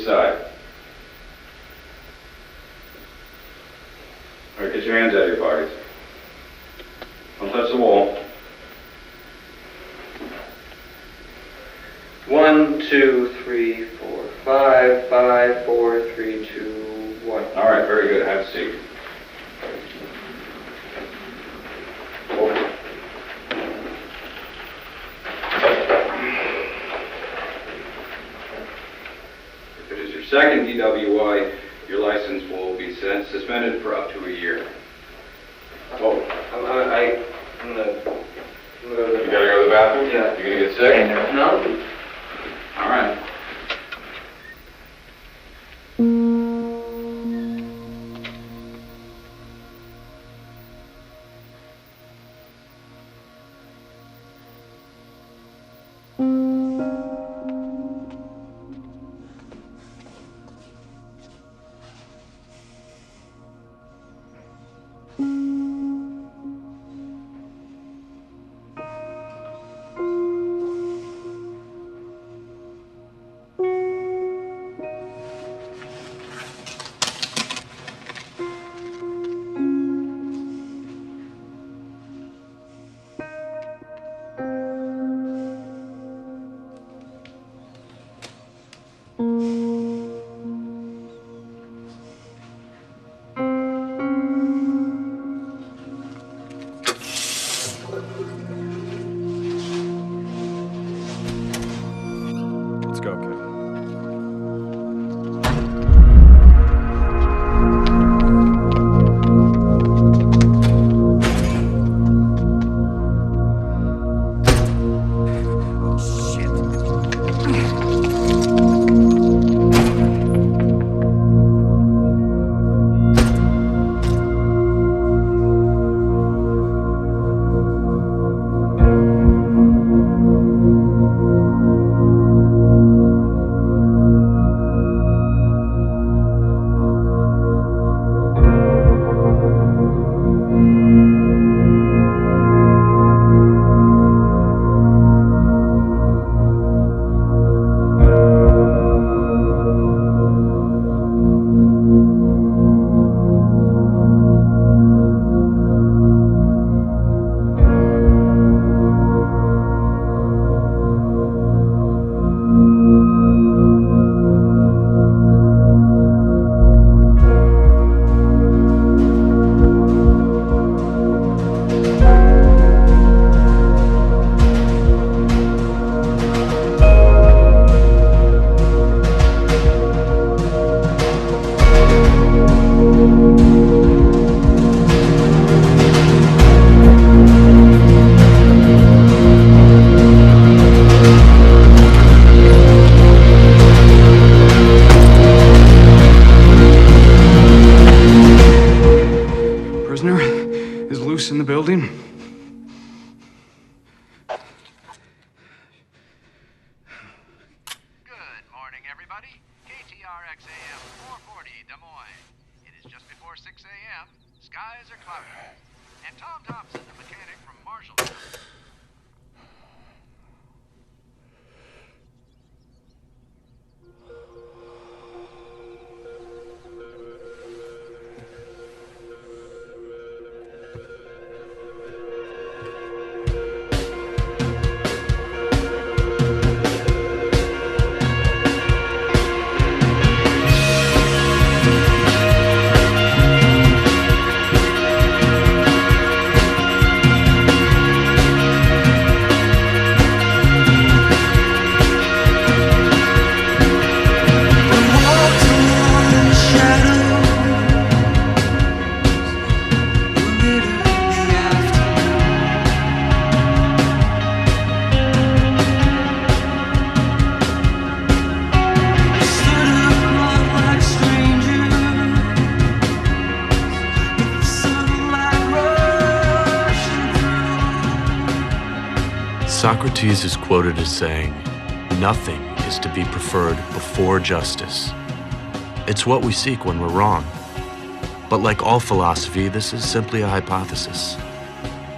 each side. All right, get your hands out of your pockets. Don't touch the wall. 1, 2, 3, 4, 5, 5, 4, 3, 2, 1. All right, very good. Have a seat. If it is your second DWI, your license will be suspended for up to a year. Oh, I'm gonna go to You gotta go to the bathroom? Yeah. You gonna get sick? No. All right. Let's go, kid. Prisoner is loose in the building. Good morning, everybody. KTRX AM 440 Des Moines. It is just before 6 a.m. Skies are cloudy. And Tom Thompson, the mechanic from Marshalltown. Socrates is quoted as saying, "Nothing is to be preferred before justice." It's what we seek when we're wrong. But like all philosophy, this is simply a hypothesis.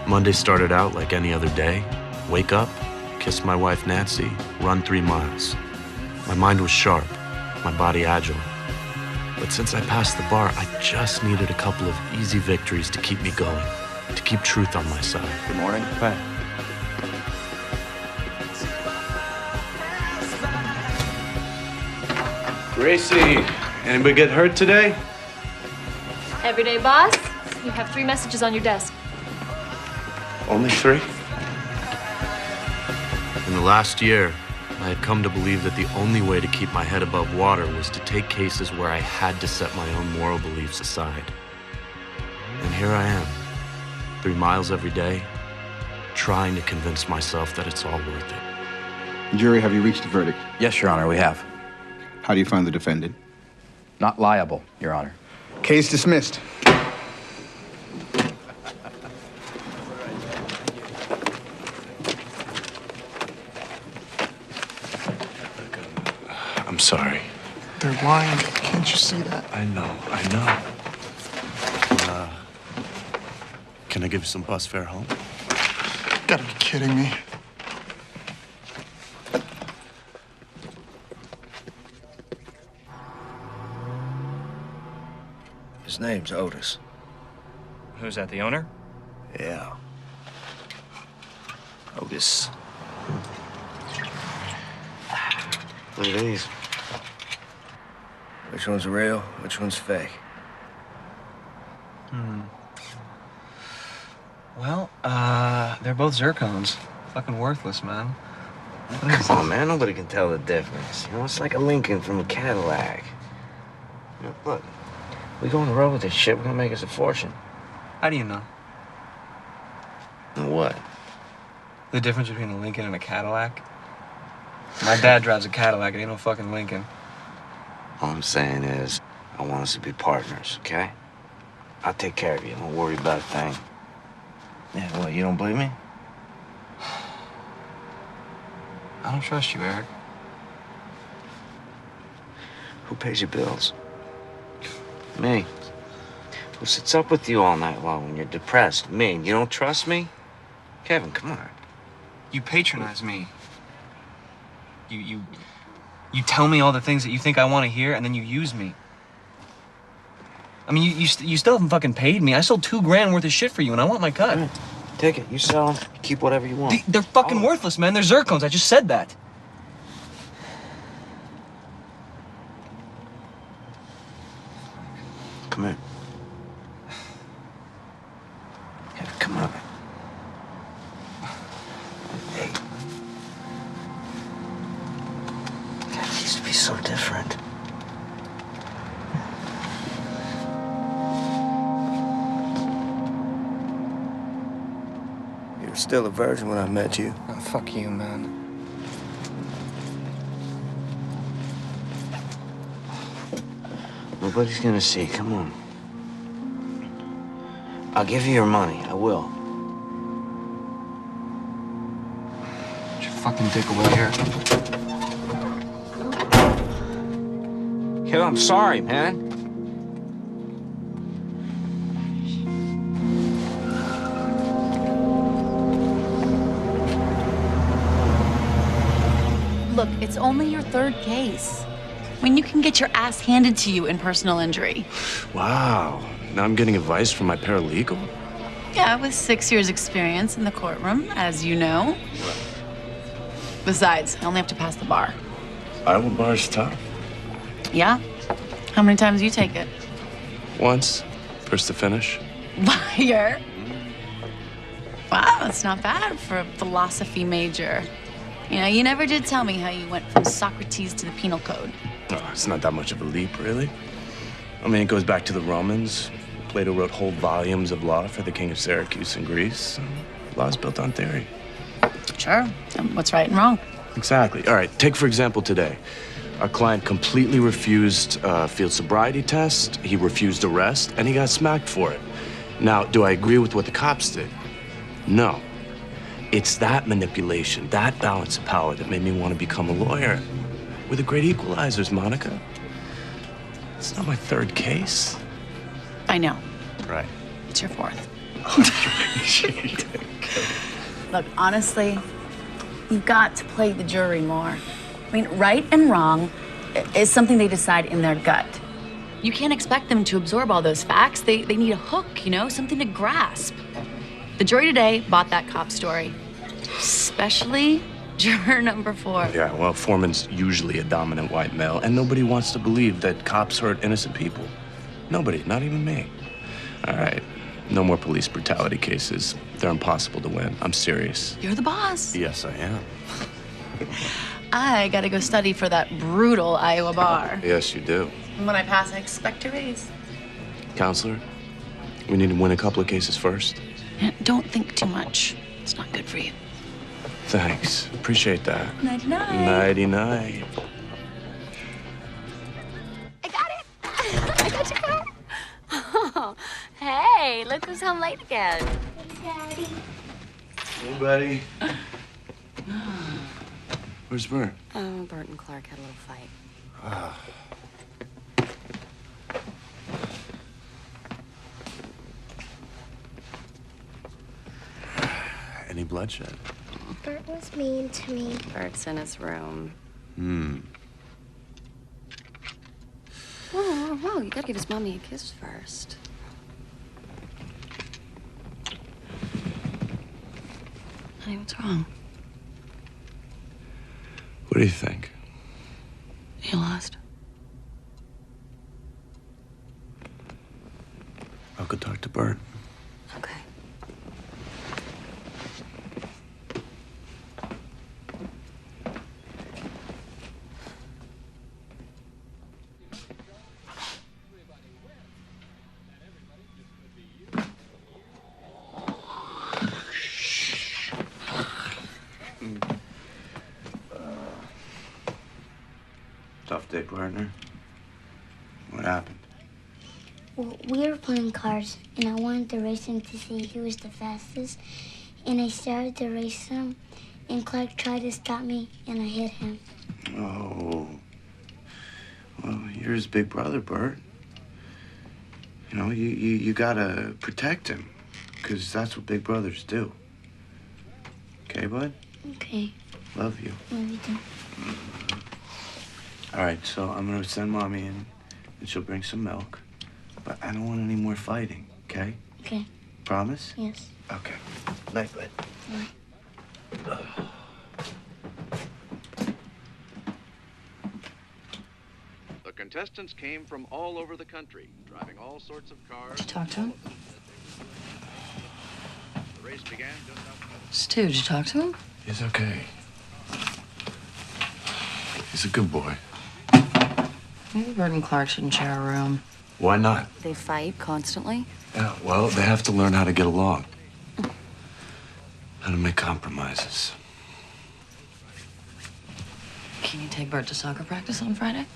Monday started out like any other day. Wake up, kiss my wife Nancy, run 3 miles. My mind was sharp. my body agile. But since I passed the bar, I just needed a couple of easy victories to keep me going, to keep truth on my side. Good morning. Hi. Gracie, anybody get hurt today? Everyday boss, you have 3 messages on your desk. Only 3? In the last year, I had come to believe that the only way to keep my head above water was to take cases where I had to set my own moral beliefs aside. And here I am, 3 miles every day, trying to convince myself that it's all worth it. Jury, have you reached a verdict? Yes, Your Honor, we have. How do you find the defendant? Not liable, Your Honor. Case dismissed. I'm sorry. They're lying. Can't you see that? I know. Can I give you some bus fare home? You gotta be kidding me. His name's Otis. Who's that, the owner? Yeah. Otis. Look at these. Which one's real? Which one's fake? Well, they're both zircons. Fucking worthless, man. Come on, man. Nobody can tell the difference. You know, it's like a Lincoln from a Cadillac. You know, look, we go on the road with this shit, we're gonna make us a fortune. How do you know? Now what? The difference between a Lincoln and a Cadillac? My dad drives a Cadillac, it ain't no fucking Lincoln. All I'm saying is, I want us to be partners, okay? I'll take care of you. Don't worry about a thing. Yeah, what, you don't believe me? I don't trust you, Eric. Who pays your bills? Me. Who sits up with you all night long when you're depressed? Me. You don't trust me? Kevin, come on. You patronize me. You tell me all the things that you think I want to hear, and then you use me. I mean, you still haven't fucking paid me. I sold $2 grand worth of shit for you, and I want my cut. Right. Take it. You sell them. Keep whatever you want. They're fucking worthless, man. They're zircons. I just said that. Come here. Kevin, come on. Hey. God, it used to be so different. You were still a virgin when I met you. Oh, fuck you, man. Nobody's gonna see. Come on. I'll give you your money. I will. Get your fucking dick away here. Kevin, I'm sorry, man. Look, it's only your 3rd case. I mean, you can get your ass handed to you in personal injury. Wow. Now I'm getting advice from my paralegal? Yeah, with 6 years experience in the courtroom, as you know. Besides, I only have to pass the bar. Iowa bar's tough. Yeah? How many times do you take it? Once, first to finish. Liar. Wow, that's not bad for a philosophy major. You know, you never did tell me how you went from Socrates to the penal code. Oh, it's not that much of a leap, really. I mean, it goes back to the Romans. Plato wrote whole volumes of law for the king of Syracuse in Greece. Law's built on theory. Sure. And what's right and wrong? Exactly. All right, take for example today. Our client completely refused a field sobriety test, he refused arrest, and he got smacked for it. Now, do I agree with what the cops did? No. It's that manipulation, that balance of power that made me want to become a lawyer. We're the great equalizers, Monica. It's not my 3rd case. I know. Right. It's your 4th. Look, honestly, you've got to play the jury more. I mean, right and wrong, is something they decide in their gut. You can't expect them to absorb all those facts. They need a hook, you know, something to grasp. The jury today bought that cop story, especially juror number 4. Yeah, well, Foreman's usually a dominant white male, and nobody wants to believe that cops hurt innocent people. Nobody, not even me. All right, no more police brutality cases. They're impossible to win. I'm serious. You're the boss. Yes, I am. I gotta go study for that brutal Iowa bar. Yes, you do. And when I pass, I expect a raise. Counselor, we need to win a couple of cases first. Don't think too much. It's not good for you. Thanks. Appreciate that. Nighty-night. Nighty-night. I got it. I got your car. Oh, hey, look who's home late again. Daddy. Hey, buddy. Where's Bert? Oh, Bert and Clark had a little fight. Any bloodshed? Bert was mean to me. Bert's in his room. Whoa, you gotta give his mommy a kiss first. Honey, what's wrong? What do you think? You lost. I'll go talk to Bert. Okay. Tough day, partner. What happened? Well, we were playing cards, and I wanted to race him to see who was the fastest. And I started to race him, and Clark tried to stop me, and I hit him. Oh. Well, you're his big brother, Bert. You know, you gotta protect him, because that's what big brothers do. Okay, bud? Okay. Love you. Love you too. All right, so I'm gonna send Mommy in, and she'll bring some milk. But I don't want any more fighting, okay? Okay. Promise? Yes. Okay. Night, bud. Bye. The contestants came from all over the country, driving all sorts of cars. Did you talk to him? The race began just outside. Stu, did you talk to him? He's okay. He's a good boy. Maybe Bert and Clark shouldn't share a room. Why not? They fight constantly. Yeah, well, they have to learn how to get along. How to make compromises. Can you take Bert to soccer practice on Friday?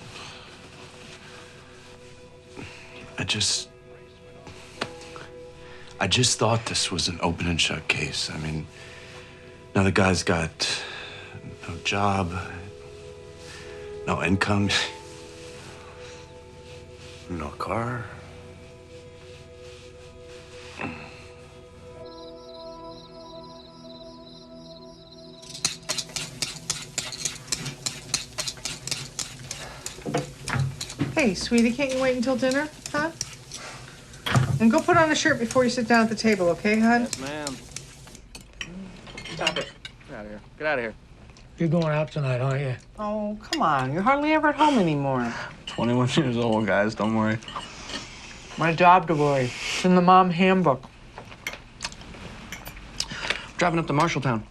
I just thought this was an open and shut case. I mean, now the guy's got no job, no income, no car. Hey, sweetie, can't you wait until dinner, huh? And go put on a shirt before you sit down at the table, okay, hon? Yes, ma'am. Stop it. Get out of here. Get out of here. You're going out tonight, aren't you? Oh, come on. You're hardly ever at home anymore. 21 years old, guys. Don't worry. My job to worry. It's in the mom handbook. Driving up to Marshalltown.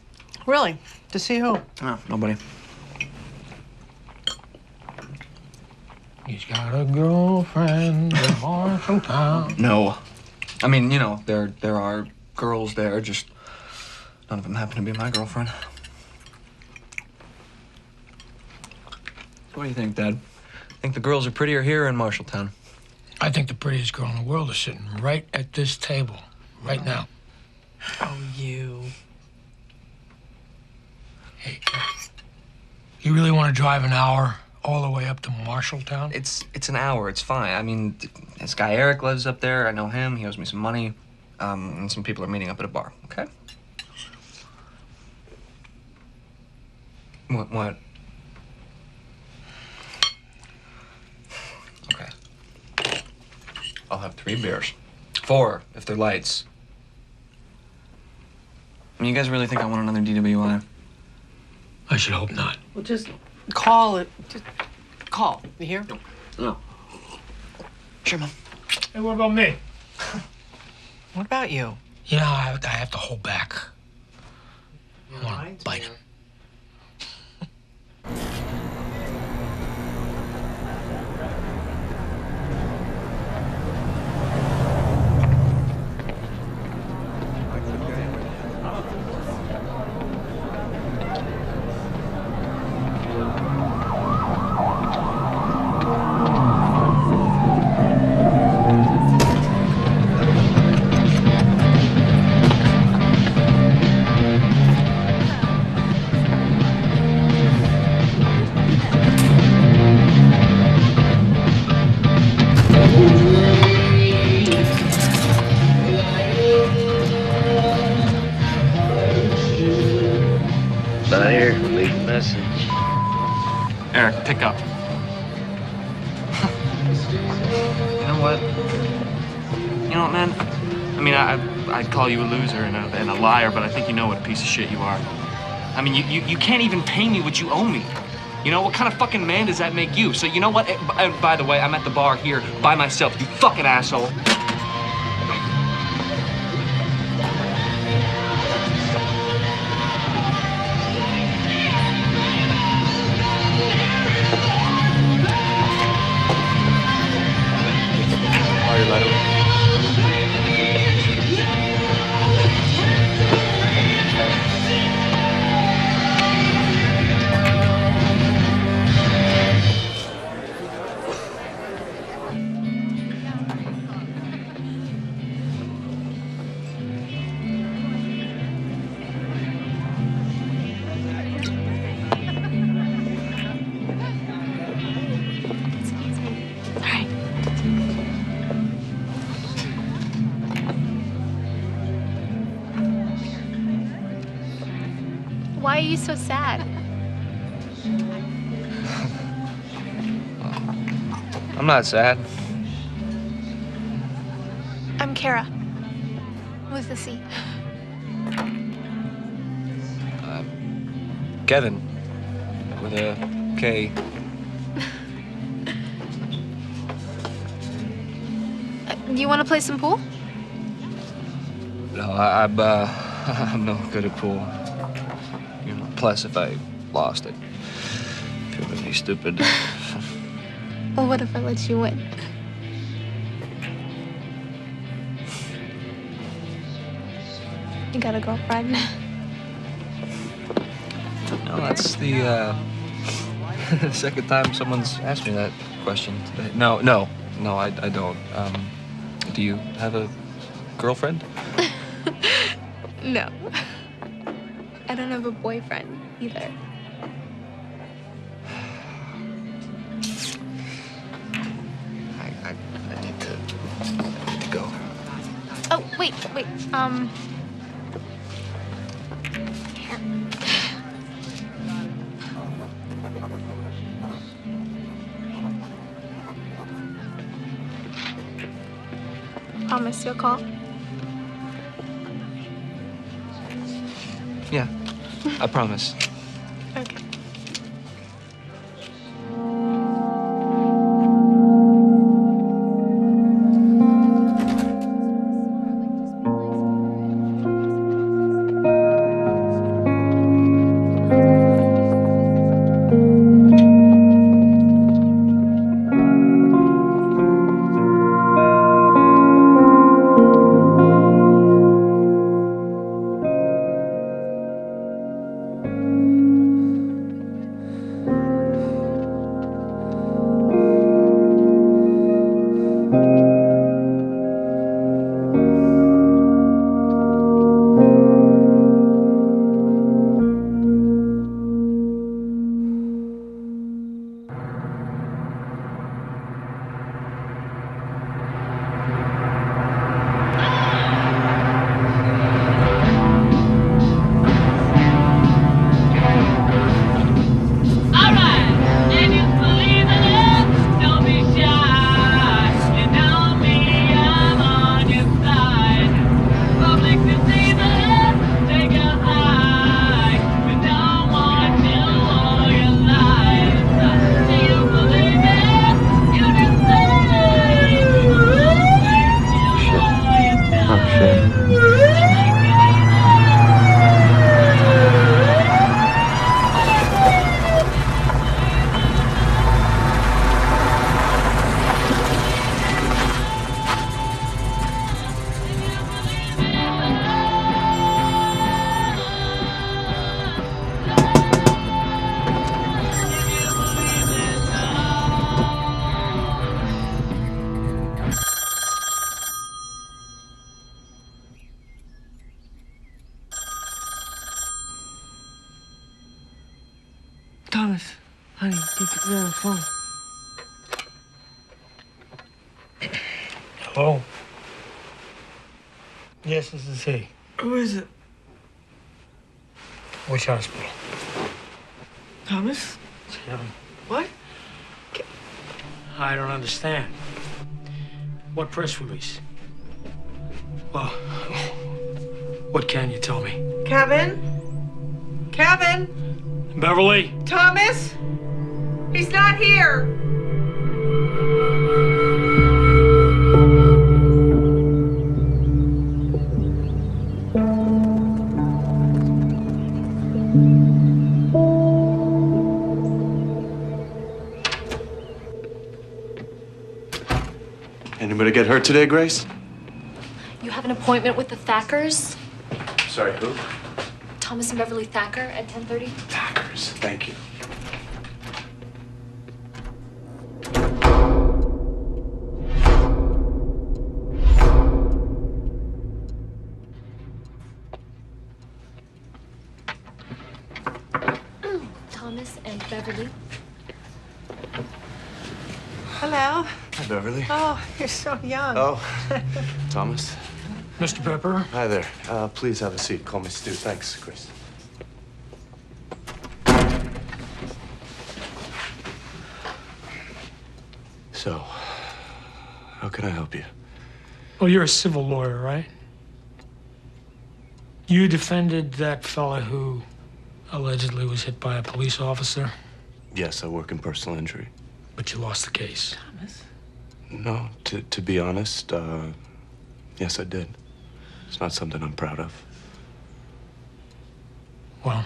Really? To see who? Oh, nobody. He's got a girlfriend in Marshalltown. No. I mean, you know, there are girls there, just none of them happen to be my girlfriend. What do you think, Dad? Think the girls are prettier here or in Marshalltown? I think the prettiest girl in the world is sitting right at this table, right now. Oh, you. Hey, you really want to drive an hour all the way up to Marshalltown? It's an hour. It's fine. I mean, this guy Eric lives up there. I know him. He owes me some money. And some people are meeting up at a bar. Okay. What? I'll have 3 beers. 4, if they're lights. I mean, you guys really think I want another DWI? I should hope not. Well, just call it. Just call. You hear? No. Sure, Mom. Hey, what about me? What about you? You know, I have to hold back. I want to bite him. Not here. Leave a message. Eric, pick up. You know what? You know what, man? I mean, I'd call you a loser and a liar, but I think you know what a piece of shit you are. I mean, you can't even pay me what you owe me. You know, what kind of fucking man does that make you? So you know what? And by the way, I'm at the bar here by myself, you fucking asshole. Why are you so sad? I'm not sad. I'm Kara. With a C. Kevin. With a K. Do you want to play some pool? No, I'm no good at pool. You know, plus if I lost, I'd feel really stupid. Well, what if I let you win? You got a girlfriend? No, that's the second time someone's asked me that question today. No, I don't. Do you have a girlfriend? No. I don't have a boyfriend either. I need to go. Oh, wait. Promise you'll call? Yeah, I promise. Okay. Thomas, honey, get on the phone. Hello? Yes, this is he. Who is it? Which hospital? Thomas? It's Kevin. What? I don't understand. What press release? Well, what can you tell me? Kevin? Kevin? Beverly? Thomas? He's not here. Anybody get hurt today, Grace? You have an appointment with the Thackers? Sorry, who? Thomas and Beverly Thacker at 10:30. Thackers. Thank you. Thomas and Beverly. Hello. Hi, Beverly. Oh, you're so young. Oh, Thomas. Mr. Pepper? Hi there. Please have a seat. Call me Stu. Thanks, Grace. So, how can I help you? Well, you're a civil lawyer, right? You defended that fella who allegedly was hit by a police officer, Yes, I work in personal injury. but you lost the case. Thomas? No, to be honest, yes, I did. It's not something I'm proud of. Well,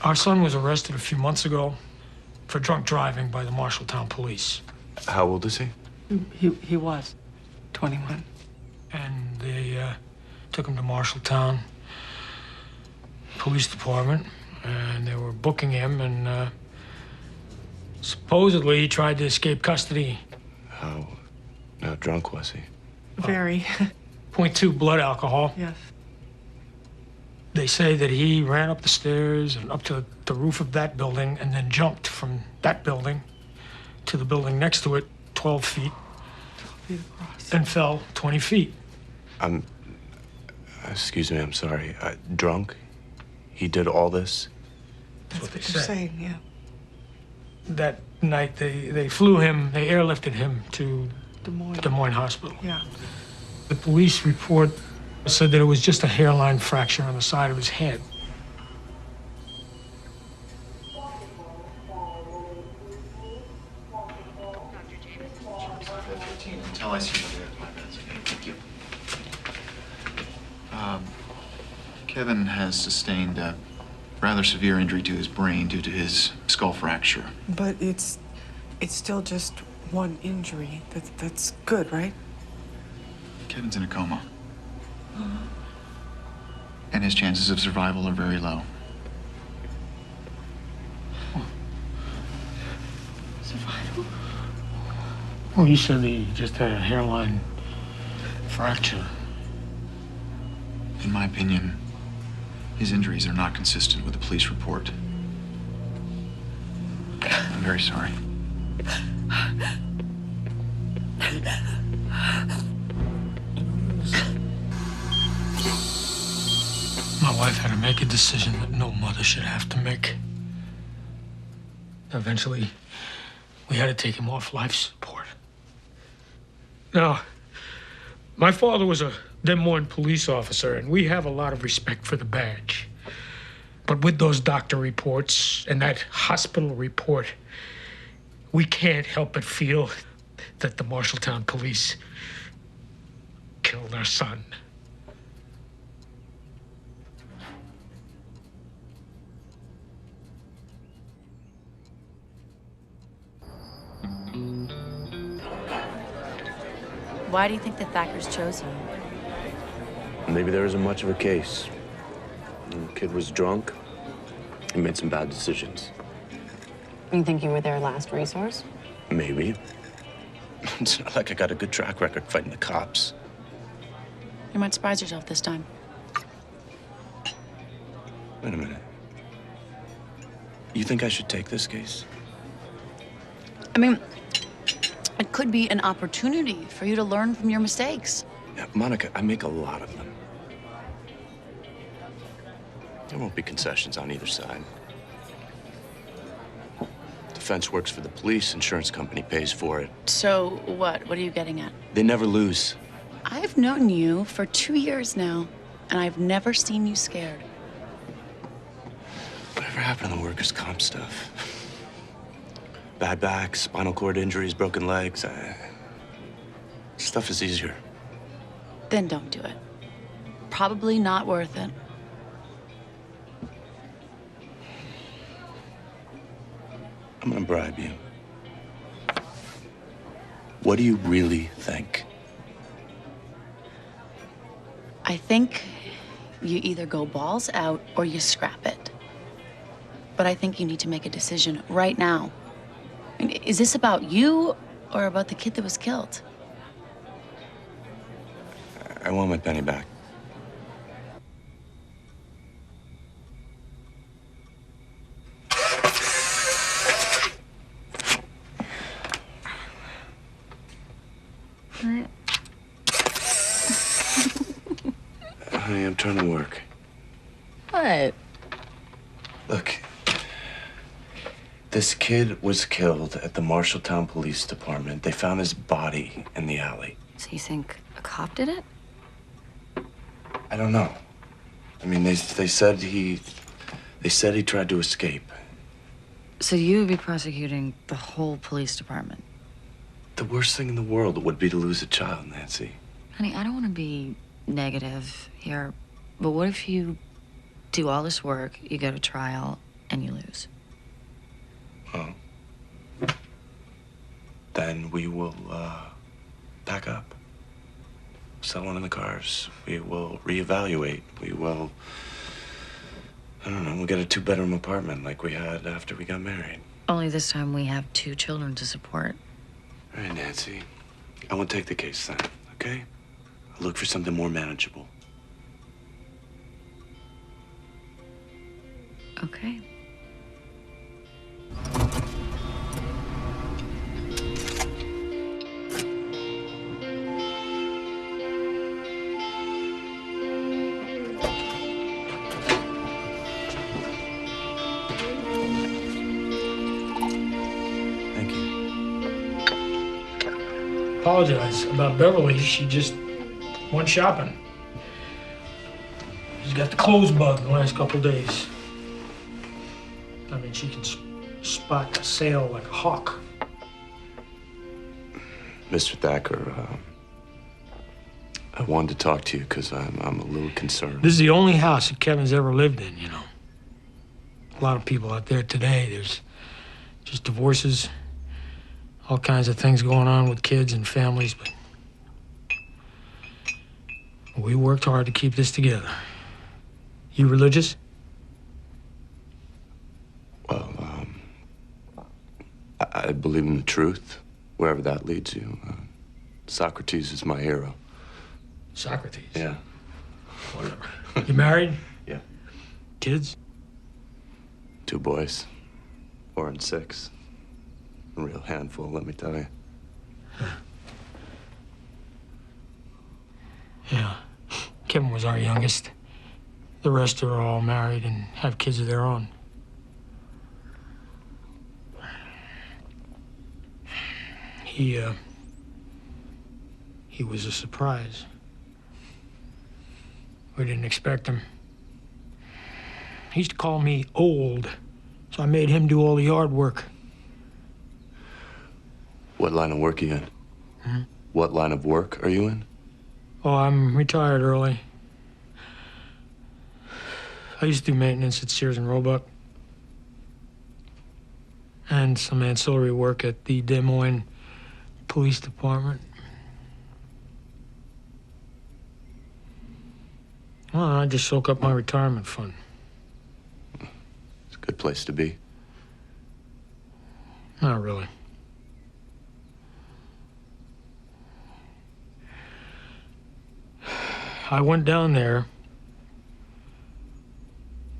our son was arrested a few months ago for drunk driving by the Marshalltown police. How old is he? He was 21. And they took him to Marshalltown Police Department, and they were booking him, and supposedly he tried to escape custody. How drunk was he? Very. 0.2 blood alcohol. Yes. They say that he ran up the stairs and up to the roof of that building and then jumped from that building to the building next to it, 12 feet, 12 feet across. and fell 20 feet. Excuse me, I'm sorry. Drunk? He did all this? That's what they They're say. saying, yeah. That night, they flew him, they airlifted him to Des Moines Hospital. Yeah. The police report said that it was just a hairline fracture on the side of his head. Until I see whether my bed's okay. Thank you. Kevin has sustained a rather severe injury to his brain due to his skull fracture. But it's still just one injury. That's good, right? Kevin's in a coma. And his chances of survival are very low. Survival? Well, you said he just had a hairline fracture. In my opinion, his injuries are not consistent with the police report. I'm very sorry. My wife had to make a decision that no mother should have to make. Eventually, we had to take him off life support. Now, my father was a Des Moines police officer, and we have a lot of respect for the badge. But with those doctor reports and that hospital report, we can't help but feel that the Marshalltown police killed our son. Why do you think the Thackers chose him? Maybe there isn't much of a case. The kid was drunk. He made some bad decisions. You think you were their last resource? Maybe. It's not like I got a good track record fighting the cops. You might surprise yourself this time. Wait a minute. You think I should take this case? I mean, it could be an opportunity for you to learn from your mistakes. Yeah, Monica, I make a lot of them. There won't be concessions on either side. Defense works for the police, insurance company pays for it. So what? What are you getting at? They never lose. I've known you for 2 years now, and I've never seen you scared. Whatever happened to the workers' comp stuff? Bad backs, spinal cord injuries, broken legs. Stuff is easier. Then don't do it. Probably not worth it. I'm gonna bribe you. What do you really think? I think you either go balls out or you scrap it. But I think you need to make a decision right now. I mean, is this about you or about the kid that was killed? I want my penny back. Honey, I'm trying to work. What? Look, this kid was killed at the Marshalltown Police Department. They found his body in the alley. So you think a cop did it? I don't know. I mean, they said he tried to escape. So you would be prosecuting the whole police department? The worst thing in the world would be to lose a child, Nancy. Honey, I don't want to be negative here, but what if you do all this work, you go to trial, and you lose? Well, then we will pack up, sell one of the cars. We will reevaluate. We will, I don't know, we'll get a 2-bedroom apartment like we had after we got married. Only this time we have 2 children to support. All right, Nancy. I won't take the case then, okay? I'll look for something more manageable. Okay. Thank you. Apologize about Beverly. She just went shopping. She's got the clothes bug the last couple days. I mean, she can spot a sale like a hawk. Mr. Thacker, I wanted to talk to you because I'm a little concerned. This is the only house that Kevin's ever lived in, you know. A lot of people out there today, there's just divorces, all kinds of things going on with kids and families, but we worked hard to keep this together. You religious? Well, I believe in the truth, wherever that leads you. Socrates is my hero. Socrates? Yeah. Whatever. You married? Yeah. Kids? 2 boys, 4 and 6. A real handful, let me tell you. Yeah. Kevin was our youngest. The rest are all married and have kids of their own. He was a surprise. We didn't expect him. He used to call me old, so I made him do all the yard work. What line of work are you in? Hmm? What line of work are you in? Oh, I'm retired early. I used to do maintenance at Sears and Roebuck. And some ancillary work at the Des Moines Police Department. Well, I just soak up my retirement fund. It's a good place to be. Not really. I went down there,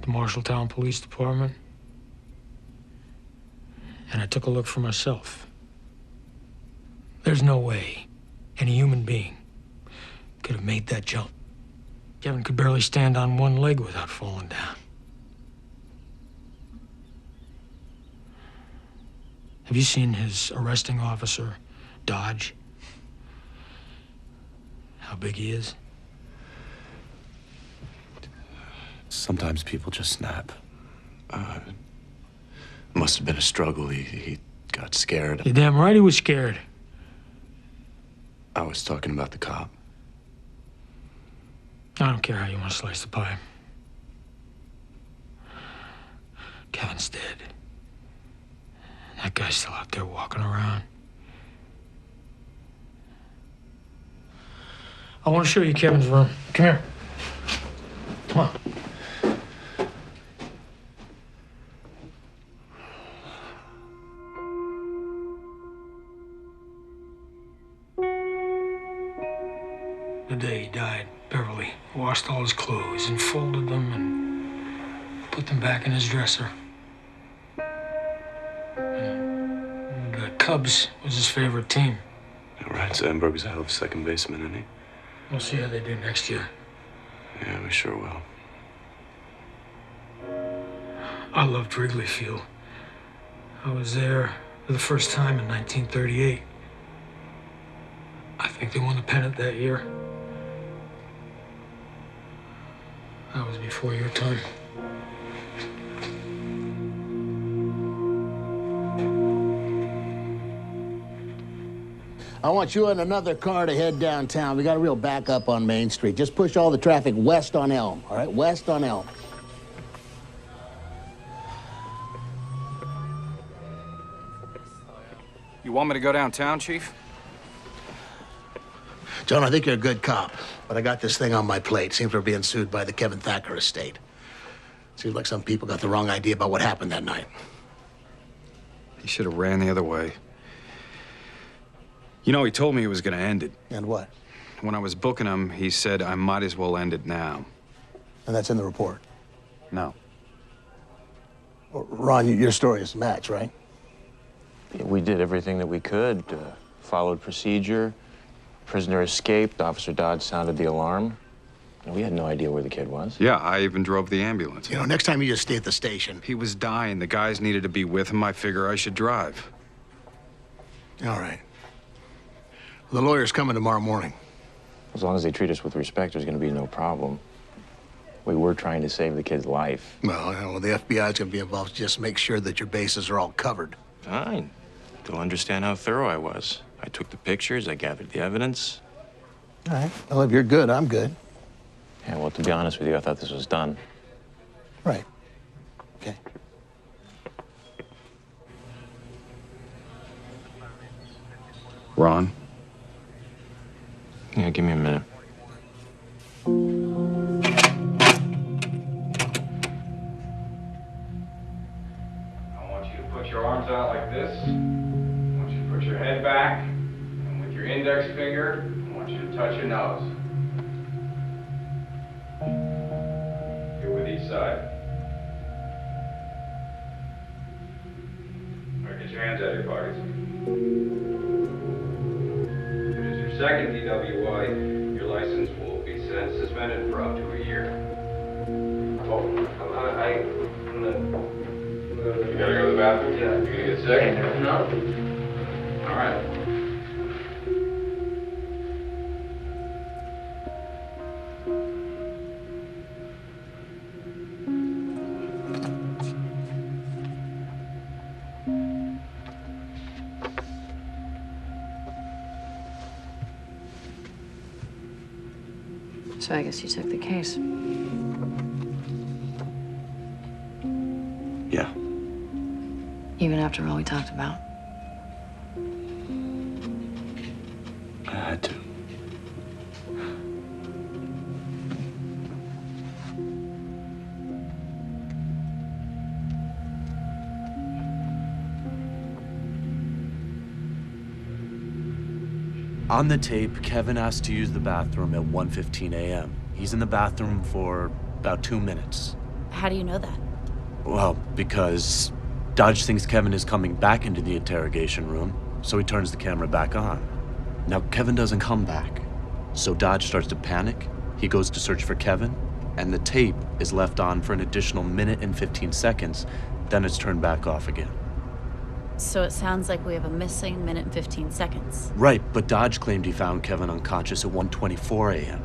the Marshalltown Police Department. and I took a look for myself. There's no way any human being could have made that jump. Kevin could barely stand on one leg without falling down. Have you seen his arresting officer dodge? How big he is? Sometimes people just snap. Must have been a struggle. He got scared. You're damn right he was scared. I was talking about the cop. I don't care how you want to slice the pie. Kevin's dead. That guy's still out there walking around. I want to show you Kevin's room. Come here. Come on. The day he died, Beverly washed all his clothes and folded them and put them back in his dresser. The Cubs was his favorite team. All right, Sandberg's a hell of a second baseman, isn't he? We'll see how they do next year. Yeah, we sure will. I loved Wrigley Field. I was there for the first time in 1938. I think they won the pennant that year. That was before your time. I want you and another car to head downtown. We got a real backup on Main Street. Just push all the traffic west on Elm, all right? West on Elm. You want me to go downtown, Chief? John, I think you're a good cop, but I got this thing on my plate. Seems we're being sued by the Kevin Thacker estate. Seems like some people got the wrong idea about what happened that night. He should have ran the other way. You know, he told me he was gonna end it. And what? When I was booking him, he said I might as well end it now. And that's in the report? No. Well, Ron, your story is a match, right? We did everything that we could, followed procedure. Prisoner escaped. Officer Dodge sounded the alarm. And we had no idea where the kid was. Yeah, I even drove the ambulance. You know, next time you just stay at the station. He was dying. The guys needed to be with him. I figure I should drive. All right. The lawyer's coming tomorrow morning. As long as they treat us with respect, there's going to be no problem. We were trying to save the kid's life. Well, the FBI's going to be involved. Just make sure that your bases are all covered. Fine. They'll understand how thorough I was. I took the pictures, I gathered the evidence. All right. Well, if you're good, I'm good. Yeah, well, to be honest with you, I thought this was done. Right. Okay. Ron? Yeah, give me a minute. I want you to put your arms out like this. I want you to put your head back. And with your index finger, I want you to touch your nose. Here with each side. All right, get your hands out of your pockets. If it is your second DWI, your license will be suspended for up to a year. Oh, I'm gonna... You gotta go to the bathroom? Yeah. You gonna get sick? No. All right. So I guess you took the case. Yeah. Even after all we talked about. I had to. On the tape, Kevin asked to use the bathroom at 1:15 a.m. He's in the bathroom for about 2 minutes. How do you know that? Well, because Dodge thinks Kevin is coming back into the interrogation room, so he turns the camera back on. Now, Kevin doesn't come back, so Dodge starts to panic. He goes to search for Kevin, and the tape is left on for an additional minute and 15 seconds, then it's turned back off again. So it sounds like we have a missing minute and 15 seconds. Right, but Dodge claimed he found Kevin unconscious at 1:24 a.m.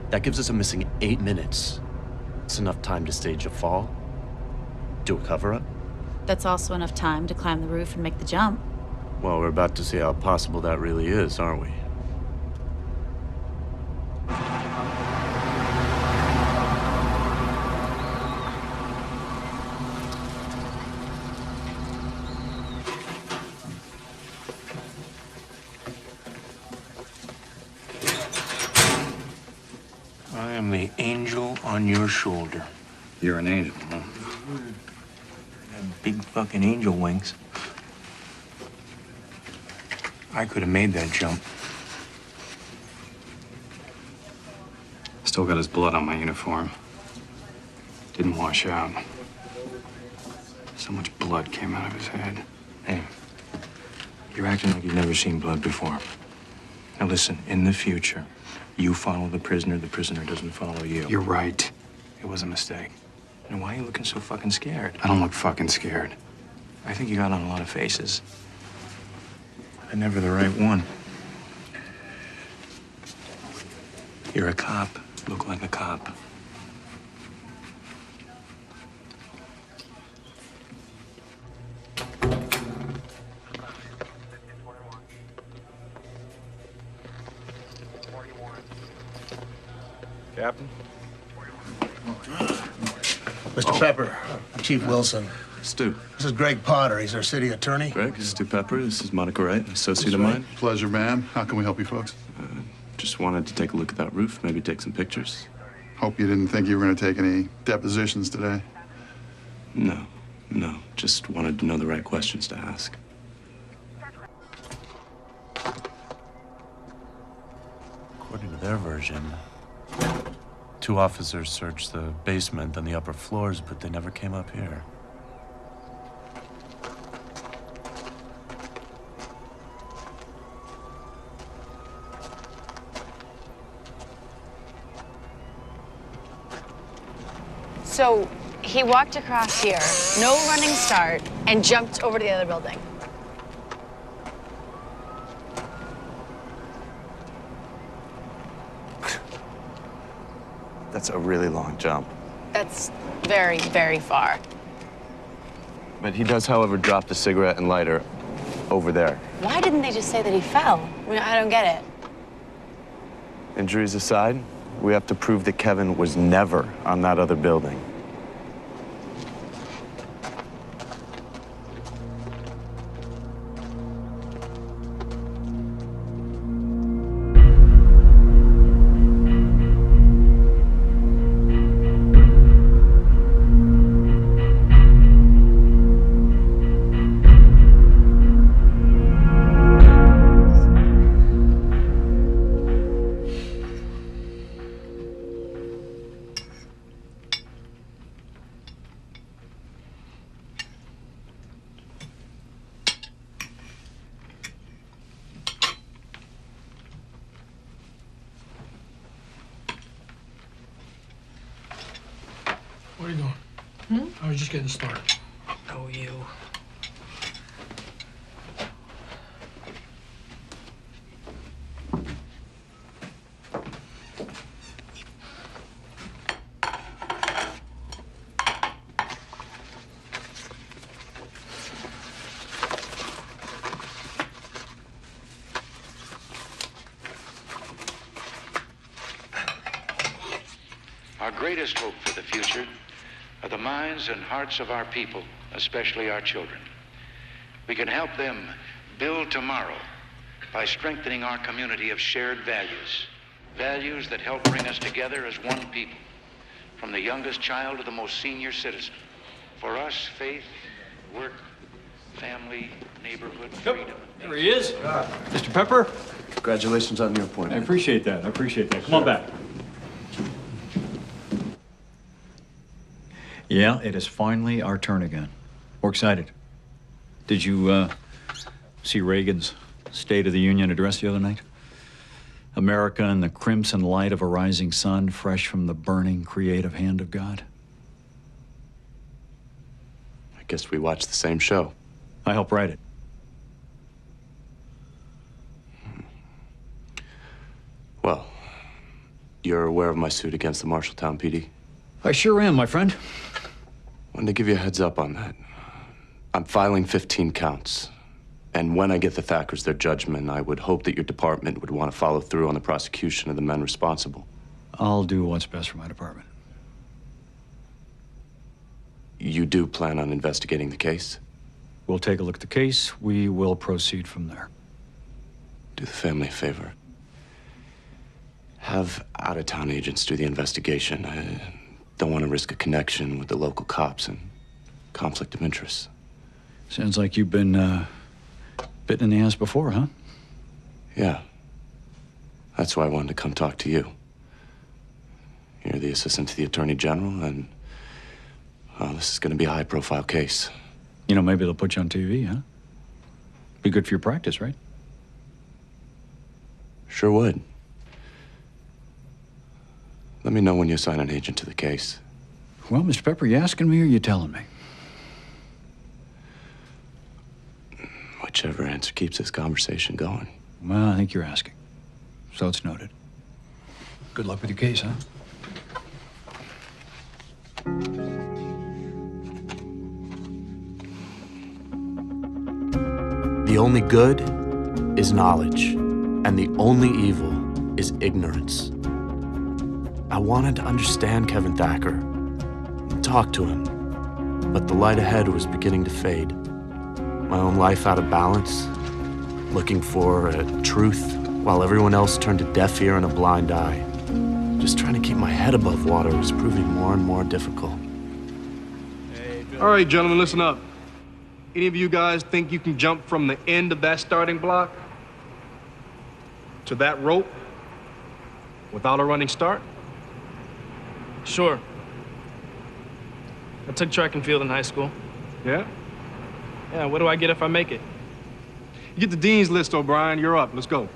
That gives us a missing 8 minutes. It's enough time to stage a fall, do a cover-up. That's also enough time to climb the roof and make the jump. Well, we're about to see how possible that really is, aren't we? I am the angel on your shoulder. You're an angel, huh? Big fucking angel wings. I could have made that jump. Still got his blood on my uniform. Didn't wash out. So much blood came out of his head. Hey, you're acting like you've never seen blood before. Now listen, in the future, you follow the prisoner doesn't follow you. You're right. It was a mistake. And why are you looking so fucking scared? I don't look fucking scared. I think you got on a lot of faces. And never the right one. You're a cop. Look like a cop. Captain? Mr. Pepper, Chief Wilson. Stu. This is Greg Potter. He's our city attorney. Greg, Stu Pepper. This is Monica Wright, an associate of mine. Pleasure, ma'am. How can we help you folks? Just wanted to take a look at that roof, maybe take some pictures. Hope you didn't think you were going to take any depositions today. No. Just wanted to know the right questions to ask. According to their version, 2 officers searched the basement and the upper floors, but they never came up here. So he walked across here, no running start, and jumped over to the other building. That's a really long jump. That's very, very far. But he does, however, drop the cigarette and lighter over there. Why didn't they just say that he fell? I mean, I don't get it. Injuries aside, we have to prove that Kevin was never on that other building. What are you doing? I was just getting started. Oh, you. Our greatest hope for the future are the minds and hearts of our people, especially our children. We can help them build tomorrow by strengthening our community of shared values, values that help bring us together as one people, from the youngest child to the most senior citizen. For us, faith, work, family, neighborhood, freedom. There he is. Mr. Pepper. Congratulations on your appointment. I appreciate that. Come on back. Yeah, it is finally our turn again. We're excited. Did you see Reagan's State of the Union address the other night? America in the crimson light of a rising sun, fresh from the burning, creative hand of God. I guess we watched the same show. I helped write it. Well, you're aware of my suit against the Marshalltown PD? I sure am, my friend. Wanted to give you a heads up on that. I'm filing 15 counts. And when I get the Thackers their judgment, I would hope that your department would want to follow through on the prosecution of the men responsible. I'll do what's best for my department. You do plan on investigating the case? We'll take a look at the case. We will proceed from there. Do the family a favor. Have out-of-town agents do the investigation. I don't want to risk a connection with the local cops and conflict of interest. Sounds like you've been bitten in the ass before, huh? Yeah. That's why I wanted to come talk to you. You're the assistant to the Attorney General, and well, this is going to be a high-profile case. You know, maybe they'll put you on TV, huh? Be good for your practice, right? Sure would. Let me know when you assign an agent to the case. Well, Mr. Pepper, you asking me or you telling me? Whichever answer keeps this conversation going. Well, I think you're asking. So it's noted. Good luck with your case, huh? The only good is knowledge, and the only evil is ignorance. I wanted to understand Kevin Thacker and talk to him, but the light ahead was beginning to fade. My own life out of balance, looking for truth while everyone else turned a deaf ear and a blind eye. Just trying to keep my head above water was proving more and more difficult. All right, gentlemen, listen up. Any of you guys think you can jump from the end of that starting block to that rope without a running start? Sure. I took track and field in high school. Yeah? Yeah, what do I get if I make it? You get the dean's list, O'Brien. You're up. Let's go.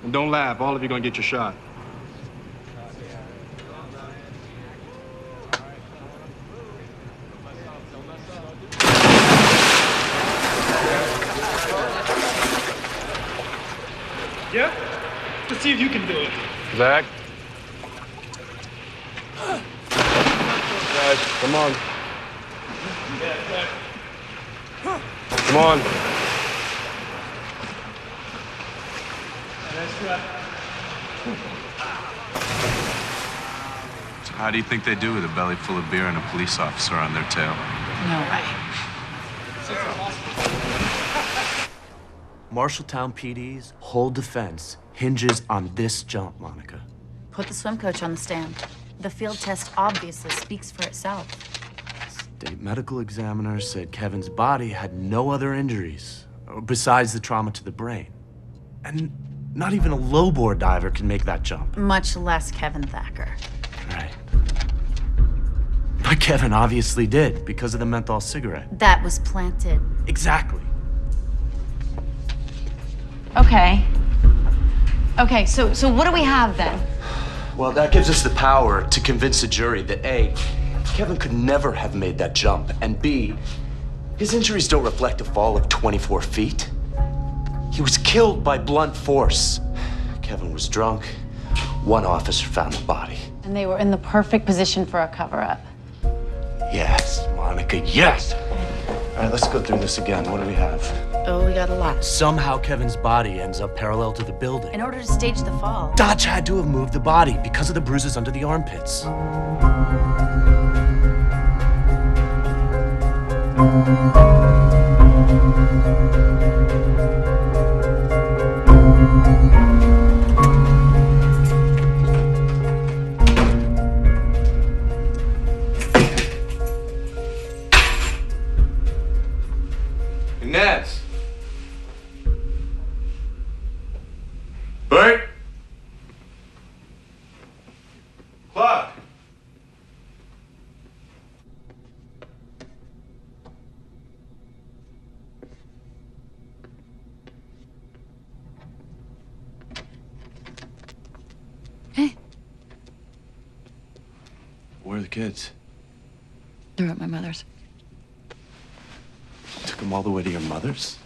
And don't laugh. All of you are going to get your shot. Yeah? Let's see if you can do it. Zach? Guys, come on. Come on. So how do you think they do with a belly full of beer and a police officer on their tail? No way. Marshalltown PD's whole defense hinges on this jump, Monica. Put the swim coach on the stand. The field test obviously speaks for itself. State medical examiner said Kevin's body had no other injuries besides the trauma to the brain. And not even a lowboard diver can make that jump. Much less Kevin Thacker. Right. But Kevin obviously did because of the menthol cigarette. That was planted. Exactly. Okay. Okay, so what do we have then? Well, that gives us the power to convince the jury that A, Kevin could never have made that jump, and B, his injuries don't reflect a fall of 24 feet. He was killed by blunt force. Kevin was drunk. One officer found the body. And they were in the perfect position for a cover-up. Yes, Monica, yes! All right, let's go through this again. What do we have? Oh, we got a lot. Somehow Kevin's body ends up parallel to the building. In order to stage the fall. Dodge had to have moved the body because of the bruises under the armpits. Nets. Bert. Clark. kids? They're at my mother's. Took them all the way to your mother's?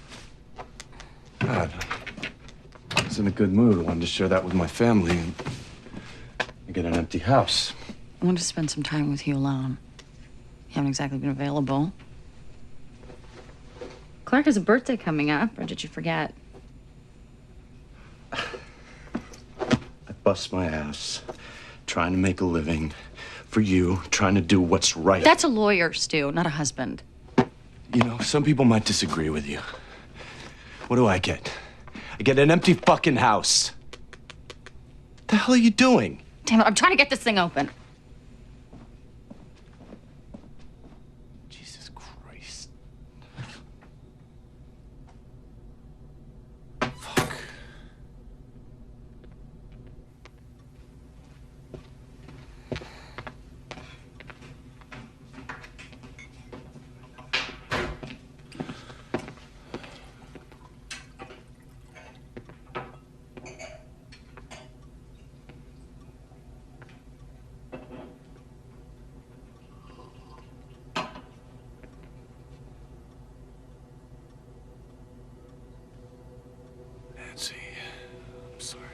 God. I was in a good mood. I wanted to share that with my family and get an empty house. I want to spend some time with you alone. You haven't exactly been available. Clark has a birthday coming up, or did you forget? I bust my ass trying to make a living for you, trying to do what's right. That's a lawyer, Stu, not a husband. You know, some people might disagree with you. What do I get? I get an empty fucking house. What the hell are you doing? Damn it, I'm trying to get this thing open. Jesus Christ. Nancy, I'm sorry.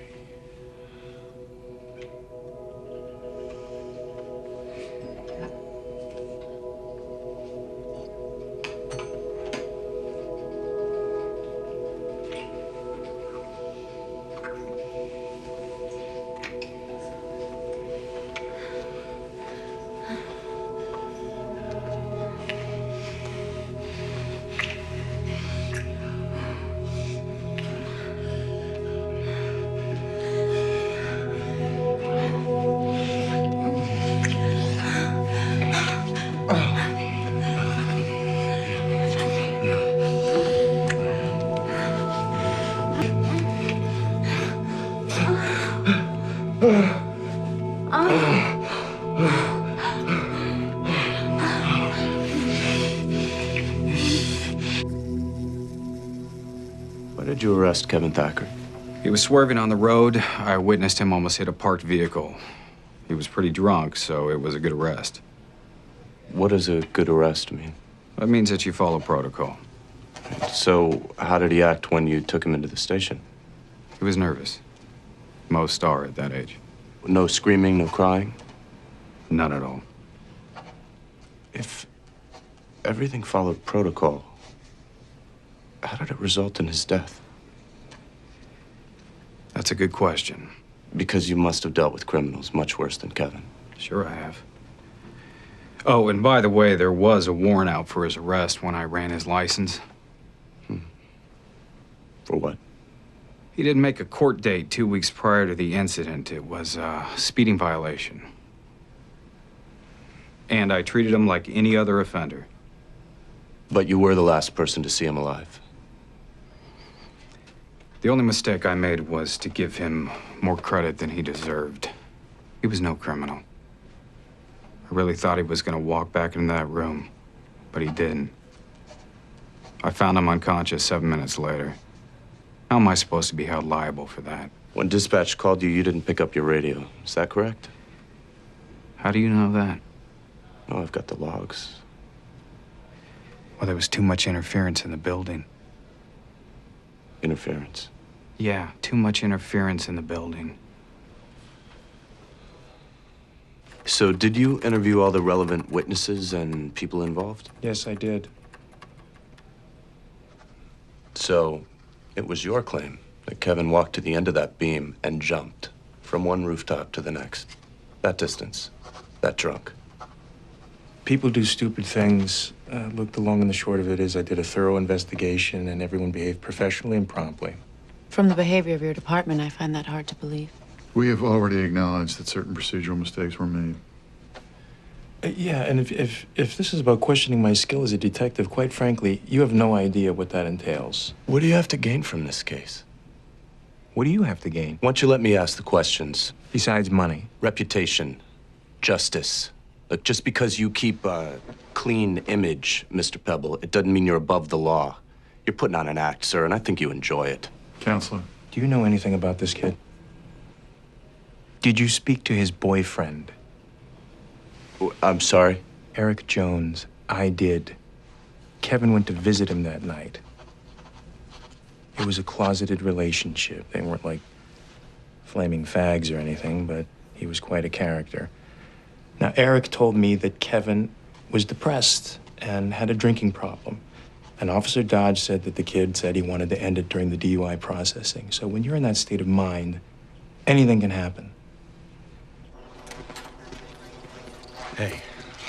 Why did you arrest Kevin Thacker? He was swerving on the road. I witnessed him almost hit a parked vehicle. He was pretty drunk, so it was a good arrest. What does a good arrest mean? That means that you follow protocol. So, how did he act when you took him into the station? He was nervous. Most are at that age. No screaming, no crying? None at all. If everything followed protocol, how did it result in his death? That's a good question. Because you must have dealt with criminals much worse than Kevin. Sure I have. Oh, and by the way, there was a warrant out for his arrest when I ran his license. For what? He didn't make a court date 2 weeks prior to the incident. It was a speeding violation. And I treated him like any other offender. But you were the last person to see him alive. The only mistake I made was to give him more credit than he deserved. He was no criminal. I really thought he was gonna walk back into that room, but he didn't. I found him unconscious 7 minutes later. How am I supposed to be held liable for that? When dispatch called you, you didn't pick up your radio. Is that correct? How do you know that? Oh, I've got the logs. Well, there was too much interference in the building. Interference? Yeah, too much interference in the building. So, did you interview all the relevant witnesses and people involved? Yes, I did. So, it was your claim that Kevin walked to the end of that beam and jumped from one rooftop to the next. That distance, that drunk. People do stupid things. Look, the long and the short of it is I did a thorough investigation and everyone behaved professionally and promptly. From the behavior of your department, I find that hard to believe. We have already acknowledged that certain procedural mistakes were made. Yeah, and if this is about questioning my skill as a detective, quite frankly, you have no idea what that entails. What do you have to gain from this case? What do you have to gain? Why don't you let me ask the questions? Besides money. Reputation, justice. Look, just because you keep a clean image, Mr. Pebble, it doesn't mean you're above the law. You're putting on an act, sir, and I think you enjoy it. Counselor. Do you know anything about this kid? Did you speak to his boyfriend? I'm sorry? Eric Jones, I did. Kevin went to visit him that night. It was a closeted relationship. They weren't like flaming fags or anything, but he was quite a character. Now, Eric told me that Kevin was depressed and had a drinking problem. And Officer Dodge said that the kid said he wanted to end it during the DUI processing. So when you're in that state of mind, anything can happen. Hey,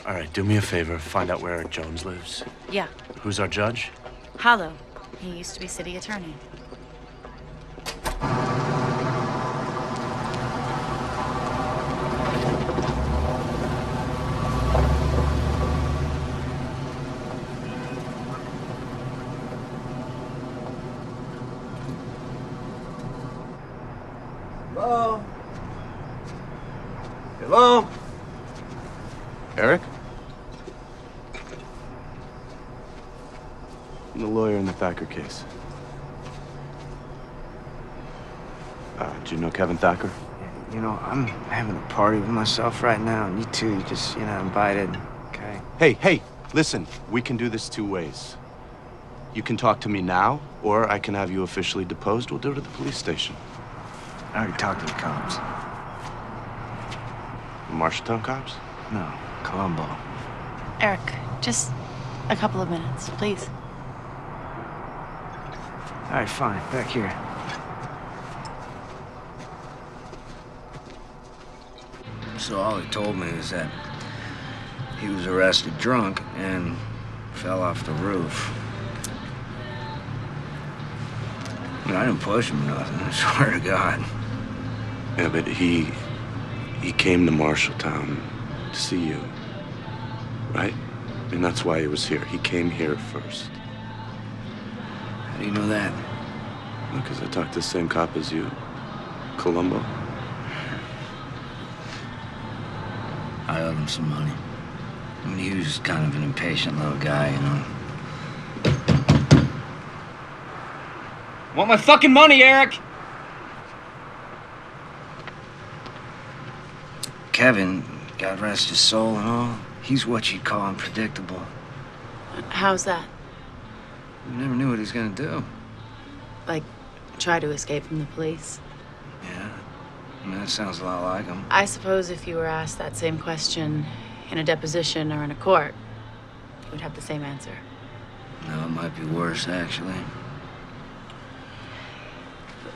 all right, do me a favor. Find out where Eric Jones lives. Yeah. Who's our judge? Hollow. He used to be city attorney. Hello? Hello? Eric? I'm the lawyer in the Thacker case. Do you know Kevin Thacker? You know, I'm having a party with myself right now, and you two, you just, invited, okay? Hey, listen, we can do this two ways. You can talk to me now, or I can have you officially deposed. We'll do it at the police station. I already talked to the cops. The Marshalltown cops? No, Colombo. Eric, just a couple of minutes, please. All right, fine, back here. So all he told me is that he was arrested drunk and fell off the roof. I mean, I didn't push him or nothing, I swear to God. Yeah, but he came to Marshalltown to see you, right? And that's why he was here. He came here first. How do you know that? Because I talked to the same cop as you, Colombo. I owed him some money. I mean, he was kind of an impatient little guy, you know. Want my fucking money, Eric! Kevin, God rest his soul and all, he's what you'd call unpredictable. How's that? You never knew what he was gonna do. Like, try to escape from the police? Yeah, I mean, that sounds a lot like him. I suppose if you were asked that same question in a deposition or in a court, you would have the same answer. No, it might be worse, actually.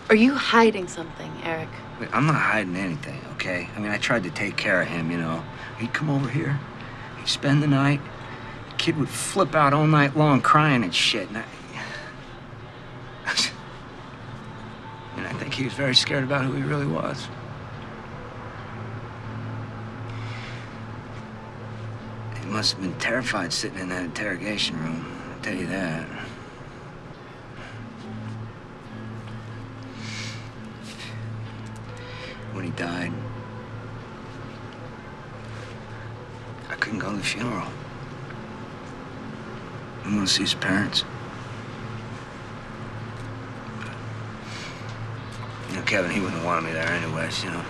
Are you hiding something, Eric? Wait, I'm not hiding anything, okay? I mean, I tried to take care of him, you know. He'd come over here, he'd spend the night, the kid would flip out all night long crying and shit, and I think he was very scared about who he really was. He must have been terrified sitting in that interrogation room, I'll tell you that. When he died, I couldn't go to the funeral. I didn't want to see his parents. You know, Kevin, he wouldn't have wanted me there anyways, you know.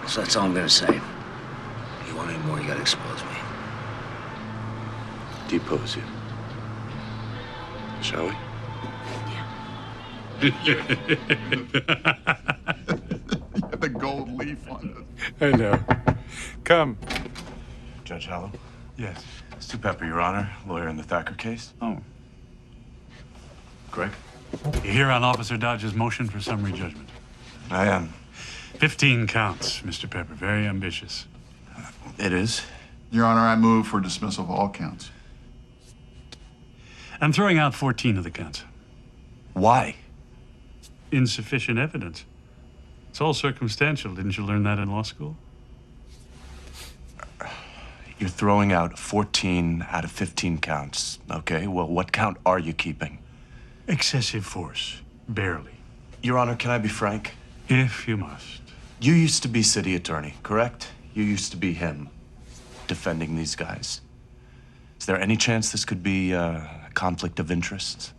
So that's all I'm gonna say. If you want any more, you gotta expose me. Depose you. Shall we? You have the gold leaf on it. I know. Come. Judge Hallow? Yes. Stu Pepper, Your Honor, lawyer in the Thacker case. Oh. Greg? You here on Officer Dodge's motion for summary judgment? I am. 15 counts, Mr. Pepper. Very ambitious. It is. Your Honor, I move for dismissal of all counts. I'm throwing out 14 of the counts. Why? Insufficient evidence. It's all circumstantial. Didn't you learn that in law school? You're throwing out 14 out of 15 counts, okay? Well, what count are you keeping? Excessive force. Barely. Your Honor, can I be frank? If you must. You used to be city attorney, correct? You used to be him, defending these guys. Is there any chance this could be a conflict of interests?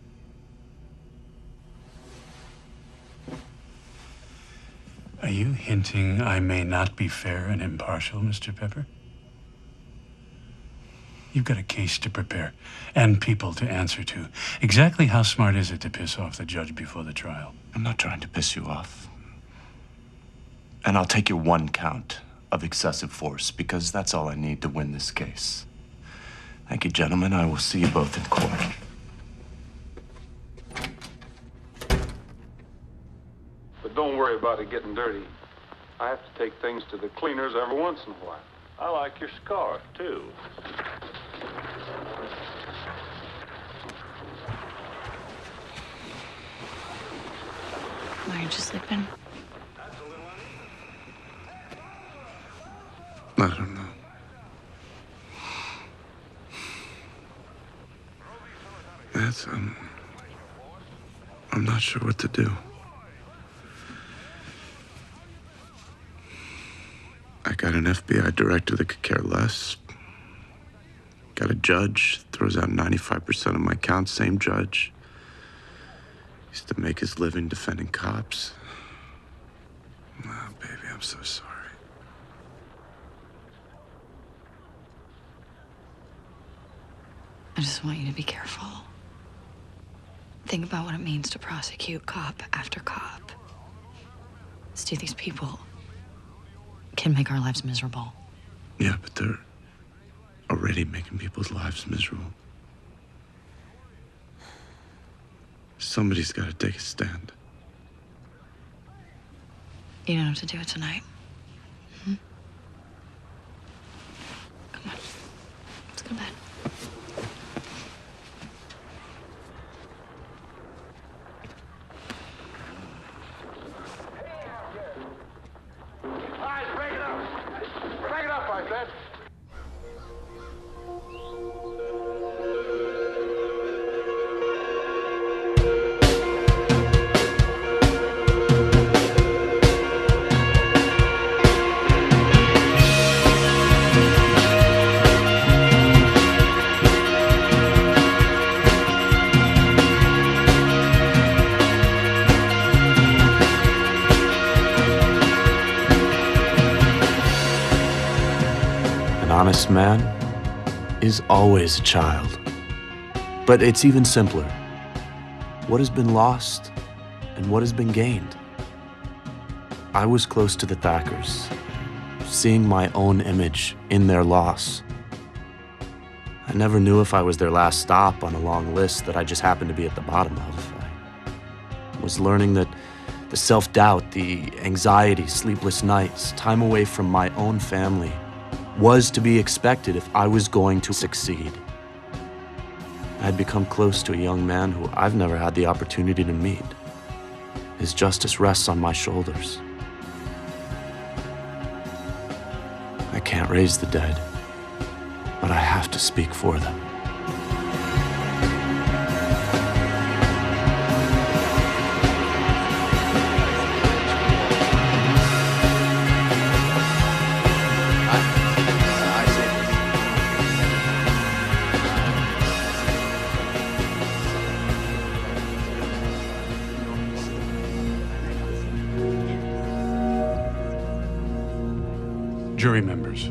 Are you hinting I may not be fair and impartial, Mr. Pepper? You've got a case to prepare and people to answer to. Exactly how smart is it to piss off the judge before the trial? I'm not trying to piss you off. And I'll take your one count of excessive force because that's all I need to win this case. Thank you, gentlemen. I will see you both in court. But don't worry about it getting dirty. I have to take things to the cleaners every once in a while. I like your scarf, too. Aren't you sleeping? I don't know. I'm not sure what to do. I got an FBI director that could care less. Got a judge, throws out 95% of my counts, same judge. Used to make his living defending cops. Oh, baby, I'm so sorry. I just want you to be careful. Think about what it means to prosecute cop after cop. Stu, these people can make our lives miserable. Yeah, but they're already making people's lives miserable. Somebody's got to take a stand. You don't have to do it tonight. Come on. Let's go to bed. All right, break it up. Break it up, I said. An honest man is always a child. But it's even simpler. What has been lost and what has been gained? I was close to the Thackers, seeing my own image in their loss. I never knew if I was their last stop on a long list that I just happened to be at the bottom of. I was learning that the self-doubt, the anxiety, sleepless nights, time away from my own family was to be expected if I was going to succeed. I had become close to a young man who I've never had the opportunity to meet. His justice rests on my shoulders. I can't raise the dead, but I have to speak for them. Jury members,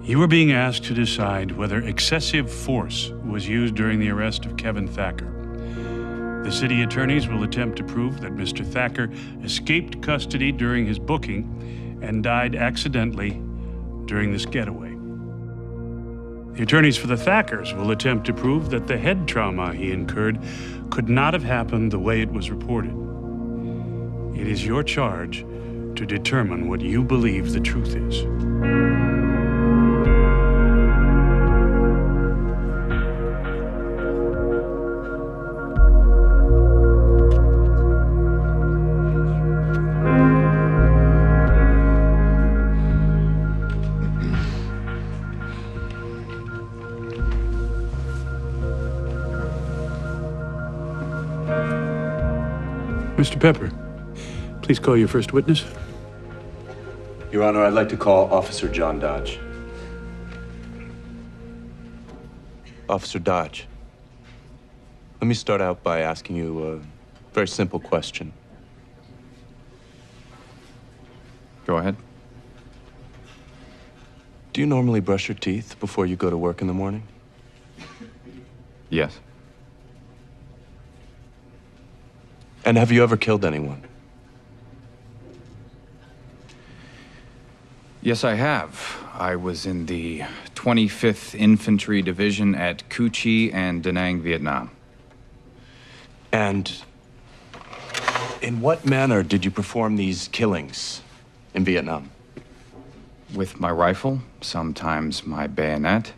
you are being asked to decide whether excessive force was used during the arrest of Kevin Thacker. The city attorneys will attempt to prove that Mr. Thacker escaped custody during his booking and died accidentally during this getaway. The attorneys for the Thackers will attempt to prove that the head trauma he incurred could not have happened the way it was reported. It is your charge to determine what you believe the truth is. Mr. Pepper, please call your first witness. Your Honor, I'd like to call Officer John Dodge. Officer Dodge, let me start out by asking you a very simple question. Go ahead. Do you normally brush your teeth before you go to work in the morning? Yes. And have you ever killed anyone? Yes, I have. I was in the 25th Infantry Division at Cu Chi and Da Nang, Vietnam. And in what manner did you perform these killings in Vietnam? With my rifle, sometimes my bayonet,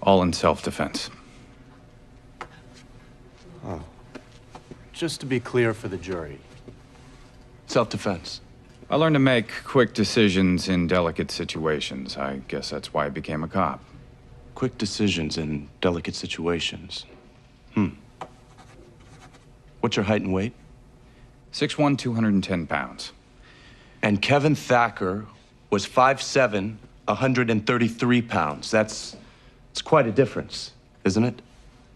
all in self-defense. Oh. Just to be clear for the jury. Self-defense. I learned to make quick decisions in delicate situations. I guess that's why I became a cop. Quick decisions in delicate situations. What's your height and weight? 6'1", 210 pounds. And Kevin Thacker was 5'7", 133 pounds. That's quite a difference, isn't it?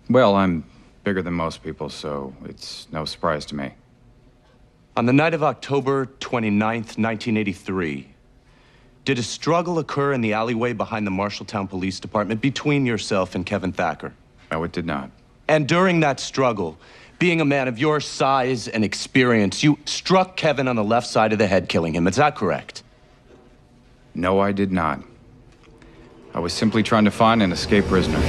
Well, I'm bigger than most people, so it's no surprise to me. On the night of October 29th, 1983, did a struggle occur in the alleyway behind the Marshalltown Police Department between yourself and Kevin Thacker? No, it did not. And during that struggle, being a man of your size and experience, you struck Kevin on the left side of the head, killing him. Is that correct? No, I did not. I was simply trying to find an escaped prisoner.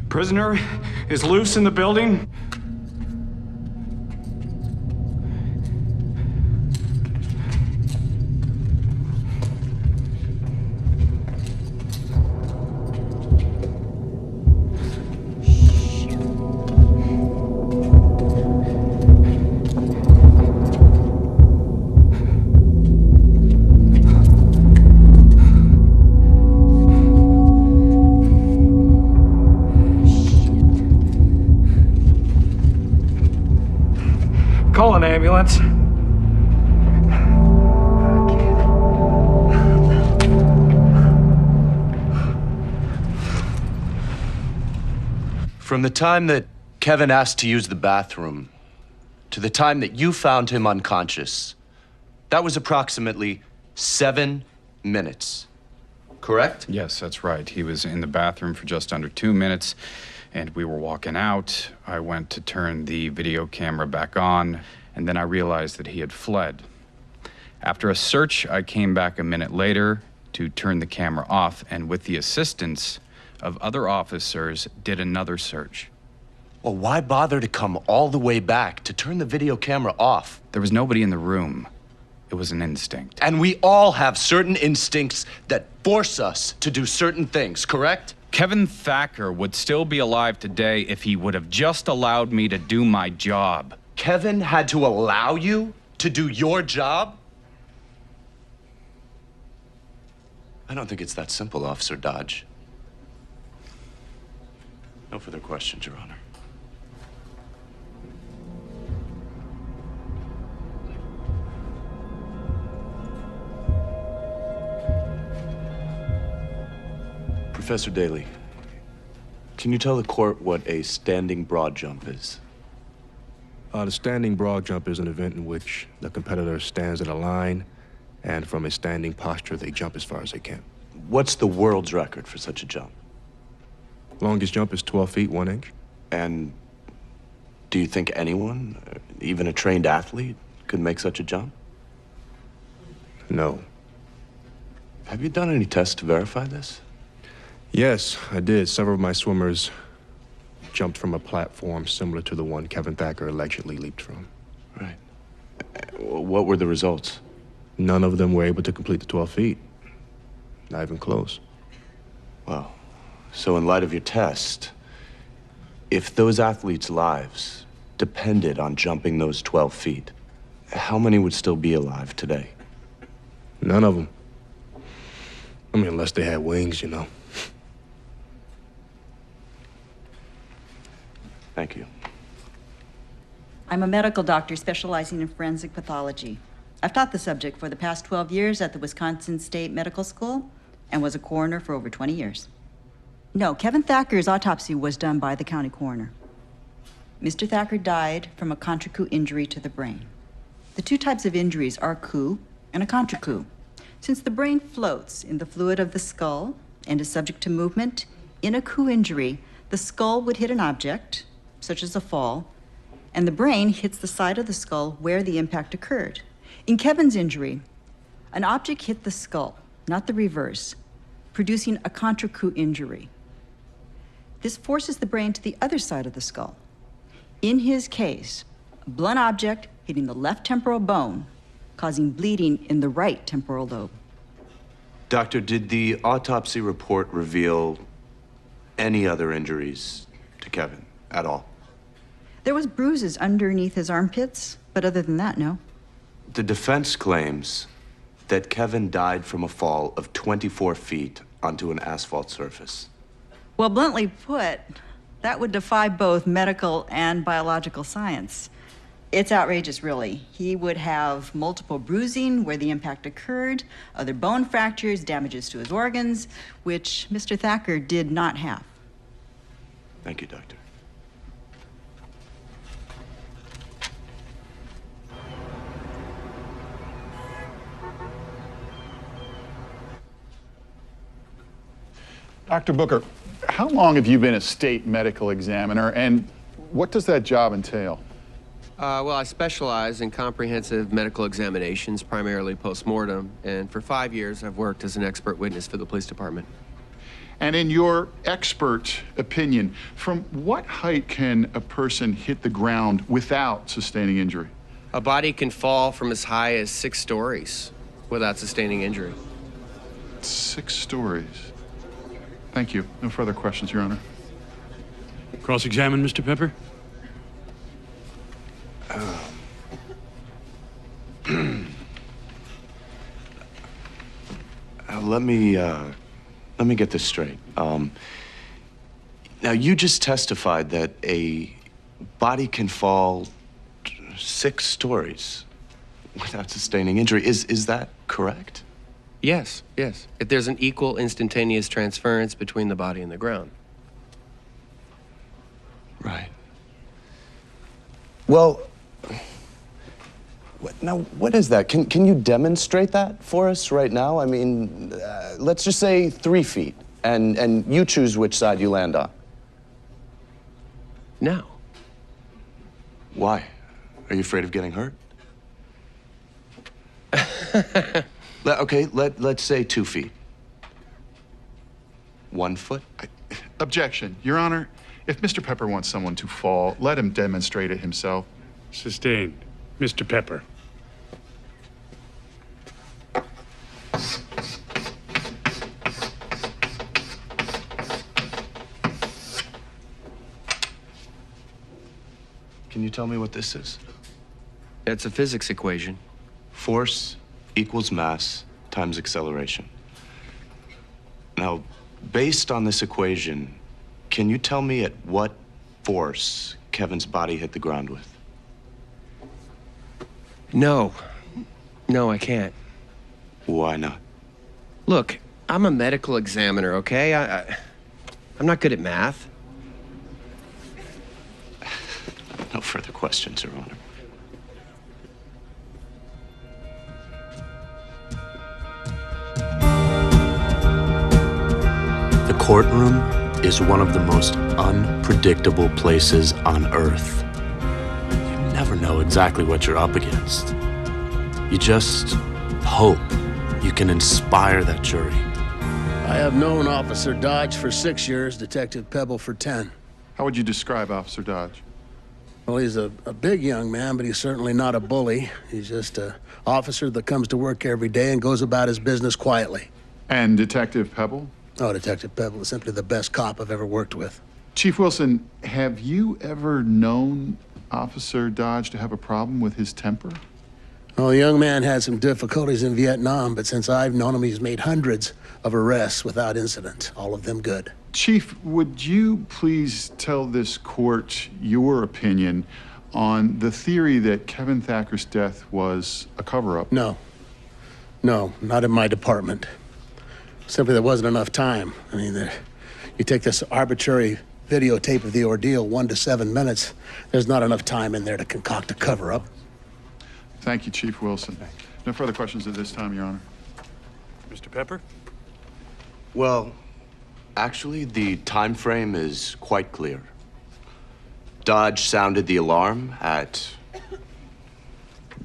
Prisoner is loose in the building. Call an ambulance. From the time that Kevin asked to use the bathroom to the time that you found him unconscious, that was approximately 7 minutes, correct? Yes, that's right. He was in the bathroom for just under 2 minutes, and we were walking out. I went to turn the video camera back on, and then I realized that he had fled. After a search, I came back a minute later to turn the camera off, and with the assistance of other officers, did another search. Well, why bother to come all the way back to turn the video camera off? There was nobody in the room. It was an instinct. And we all have certain instincts that force us to do certain things, correct? Kevin Thacker would still be alive today if he would have just allowed me to do my job. Kevin had to allow you to do your job? I don't think it's that simple, Officer Dodge. No further questions, Your Honor. Professor Daly, can you tell the court what a standing broad jump is? The standing broad jump is an event in which the competitor stands in a line, and from a standing posture, they jump as far as they can. What's the world's record for such a jump? Longest jump is 12 feet, 1 inch. And do you think anyone, even a trained athlete, could make such a jump? No. Have you done any tests to verify this? Yes, I did. Several of my swimmers jumped from a platform similar to the one Kevin Thacker allegedly leaped from. Right. What were the results? None of them were able to complete the 12 feet. Not even close. Well, so in light of your test, if those athletes' lives depended on jumping those 12 feet, how many would still be alive today? None of them. I mean, unless they had wings, you know. Thank you. I'm a medical doctor specializing in forensic pathology. I've taught the subject for the past 12 years at the Wisconsin State Medical School and was a coroner for over 20 years. No, Kevin Thacker's autopsy was done by the county coroner. Mr. Thacker died from a contra coup injury to the brain. The two types of injuries are a coup and a contra coup. Since the brain floats in the fluid of the skull and is subject to movement, in a coup injury, the skull would hit an object, such as a fall, and the brain hits the side of the skull where the impact occurred. In Kevin's injury, an object hit the skull, not the reverse, producing a contra coup injury. This forces the brain to the other side of the skull. In his case, a blunt object hitting the left temporal bone, causing bleeding in the right temporal lobe. Doctor, did the autopsy report reveal any other injuries to Kevin at all? There was bruises underneath his armpits, but other than that, no. The defense claims that Kevin died from a fall of 24 feet onto an asphalt surface. Well, bluntly put, that would defy both medical and biological science. It's outrageous, really. He would have multiple bruising where the impact occurred, other bone fractures, damages to his organs, which Mr. Thacker did not have. Thank you, Doctor. Dr. Booker, how long have you been a state medical examiner, and what does that job entail? Well, I specialize in comprehensive medical examinations, primarily post-mortem, and for 5 years I've worked as an expert witness for the police department. And in your expert opinion, from what height can a person hit the ground without sustaining injury? A body can fall from as high as 6 stories without sustaining injury. 6 stories. Thank you. No further questions, Your Honor. Cross-examine, Mr. Pepper. Let me get this straight. Now, you just testified that a body can fall 6 stories without sustaining injury. Is that correct? Yes, yes. If there's an equal instantaneous transference between the body and the ground. Right. Well, what is that? Can you demonstrate that for us right now? I mean, let's just say 3 feet, and you choose which side you land on. No. Why? Are you afraid of getting hurt? Okay, let's say 2 feet. 1 foot? Objection. Your Honor, if Mr. Pepper wants someone to fall, let him demonstrate it himself. Sustained. Mr. Pepper. Can you tell me what this is? It's a physics equation. Force equals mass times acceleration. Now, based on this equation, can you tell me at what force Kevin's body hit the ground with? No. No, I can't. Why not? Look, I'm a medical examiner, okay? I'm not good at math. No further questions, Your Honor. The courtroom is one of the most unpredictable places on Earth. You never know exactly what you're up against. You just hope you can inspire that jury. I have known Officer Dodge for 6 years, Detective Pebble for 10. How would you describe Officer Dodge? Well, he's a big young man, but he's certainly not a bully. He's just an officer that comes to work every day and goes about his business quietly. And Detective Pebble? Oh, Detective Pebble is simply the best cop I've ever worked with. Chief Wilson, have you ever known Officer Dodge to have a problem with his temper? Well, the young man had some difficulties in Vietnam, but since I've known him, he's made hundreds of arrests without incident, all of them good. Chief, would you please tell this court your opinion on the theory that Kevin Thacker's death was a cover-up? No. No, not in my department. Simply there wasn't enough time. I mean, You take this arbitrary videotape of the ordeal, 1 to 7 minutes. There's not enough time in there to concoct a cover-up. Thank you, Chief Wilson. No further questions at this time, Your Honor. Mr. Pepper? Well, actually, the time frame is quite clear. Dodge sounded the alarm at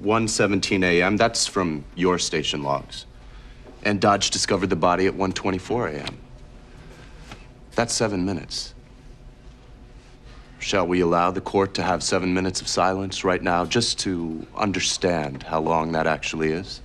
1:17 a.m. That's from your station logs. And Dodge discovered the body at 1:24 a.m. That's 7 minutes. Shall we allow the court to have 7 minutes of silence right now just to understand how long that actually is?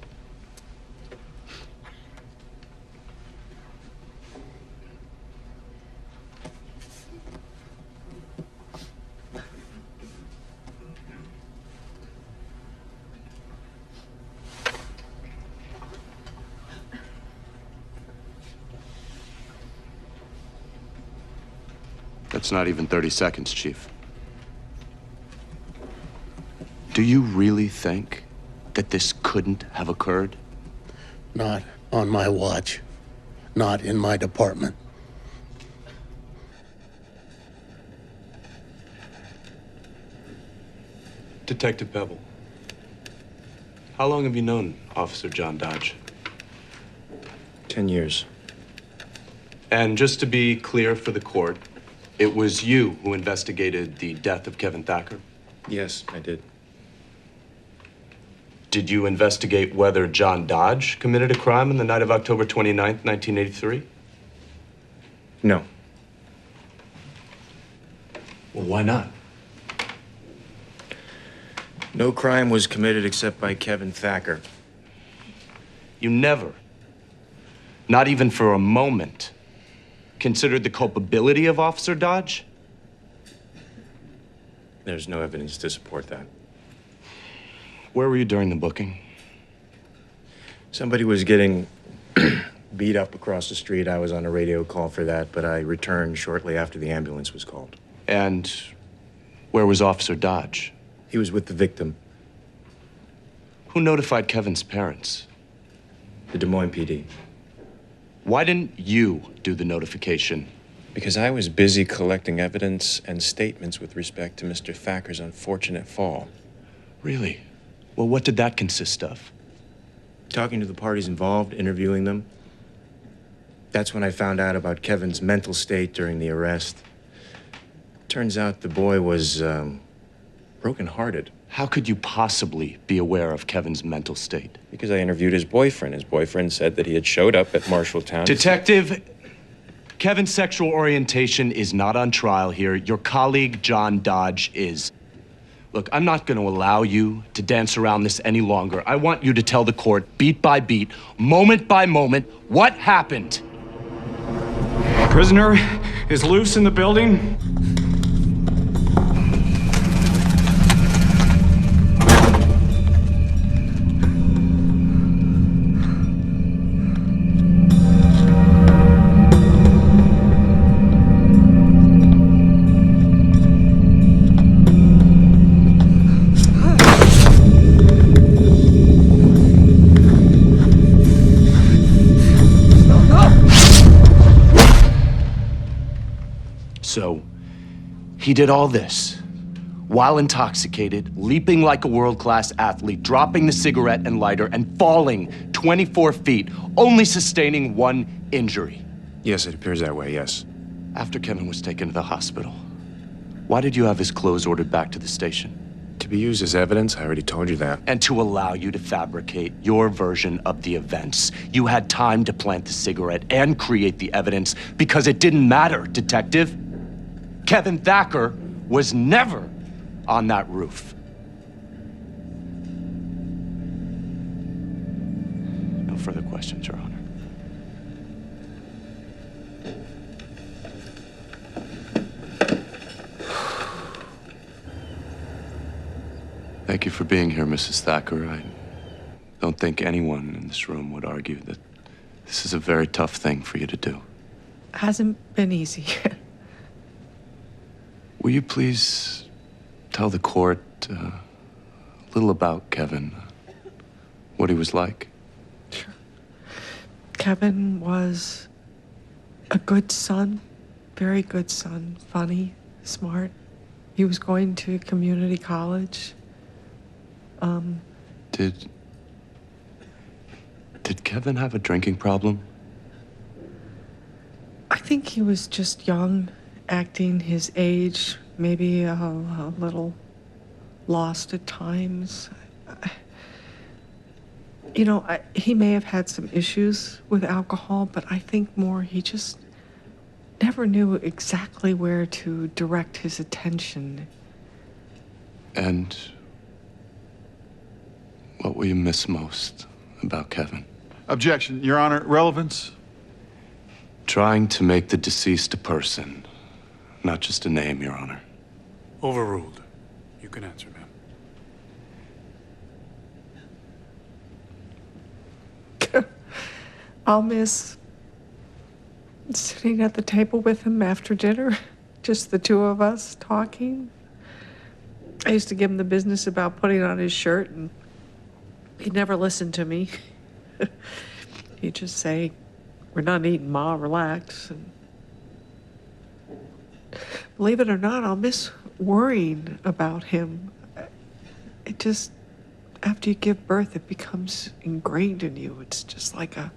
That's not even 30 seconds, Chief. Do you really think that this couldn't have occurred? Not on my watch. Not in my department. Detective Bevel, how long have you known Officer John Dodge? 10 years. And just to be clear for the court, it was you who investigated the death of Kevin Thacker? Yes, I did. Did you investigate whether John Dodge committed a crime on the night of October 29th, 1983? No. Well, why not? No crime was committed except by Kevin Thacker. You never, not even for a moment, considered the culpability of Officer Dodge? There's no evidence to support that. Where were you during the booking? Somebody was getting beat up across the street. I was on a radio call for that, but I returned shortly after the ambulance was called. And where was Officer Dodge? He was with the victim. Who notified Kevin's parents? The Des Moines PD. Why didn't you do the notification? Because I was busy collecting evidence and statements with respect to Mr. Thacker's unfortunate fall. Really? Well, what did that consist of? Talking to the parties involved, interviewing them. That's when I found out about Kevin's mental state during the arrest. Turns out the boy was broken-hearted. How could you possibly be aware of Kevin's mental state? Because I interviewed his boyfriend. His boyfriend said that he had showed up at Marshalltown. Detective, Kevin's sexual orientation is not on trial here. Your colleague, John Dodge, is. Look, I'm not going to allow you to dance around this any longer. I want you to tell the court, beat by beat, moment by moment, what happened. Prisoner is loose in the building. So, he did all this while intoxicated, leaping like a world-class athlete, dropping the cigarette and lighter, and falling 24 feet, only sustaining one injury. Yes, it appears that way, yes. After Kevin was taken to the hospital, why did you have his clothes ordered back to the station? To be used as evidence, I already told you that. And to allow you to fabricate your version of the events. You had time to plant the cigarette and create the evidence because it didn't matter, Detective. Kevin Thacker was never on that roof. No further questions, Your Honor. Thank you for being here, Mrs. Thacker. I don't think anyone in this room would argue that this is a very tough thing for you to do. Hasn't been easy. Will you please tell the court a little about Kevin, what he was like? Kevin was a good son, very good son, funny, smart. He was going to community college. Did Kevin have a drinking problem? I think he was just young, acting his age, maybe a little lost at times. You know, he may have had some issues with alcohol, but I think more he just never knew exactly where to direct his attention. And what will you miss most about Kevin? Objection, Your Honor. Relevance? Trying to make the deceased a person, not just a name, Your Honor. Overruled. You can answer, ma'am. I'll miss sitting at the table with him after dinner, just the two of us talking. I used to give him the business about putting on his shirt, and he'd never listen to me. He'd just say, "We're not eating, Ma, relax." And believe it or not, I'll miss worrying about him. It just, after you give birth, it becomes ingrained in you. It's just like a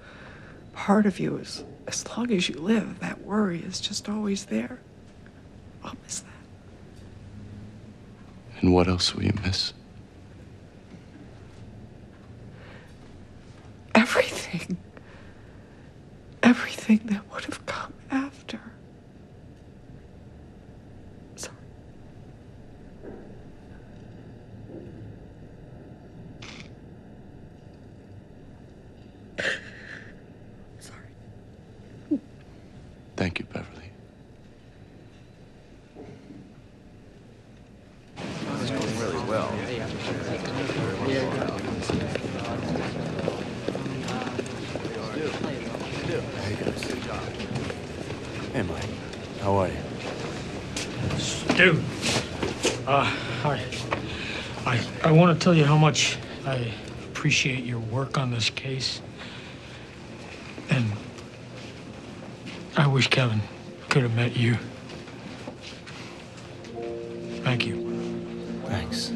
part of you. As long as you live, that worry is just always there. I'll miss that. And what else will you miss? Everything. Everything that would have come after. Sorry. Thank you, Beverly. It's going really well. Hey, Mike. How are you? Dude, I want to tell you how much I appreciate your work on this case. And I wish Kevin could have met you. Thank you. Thanks.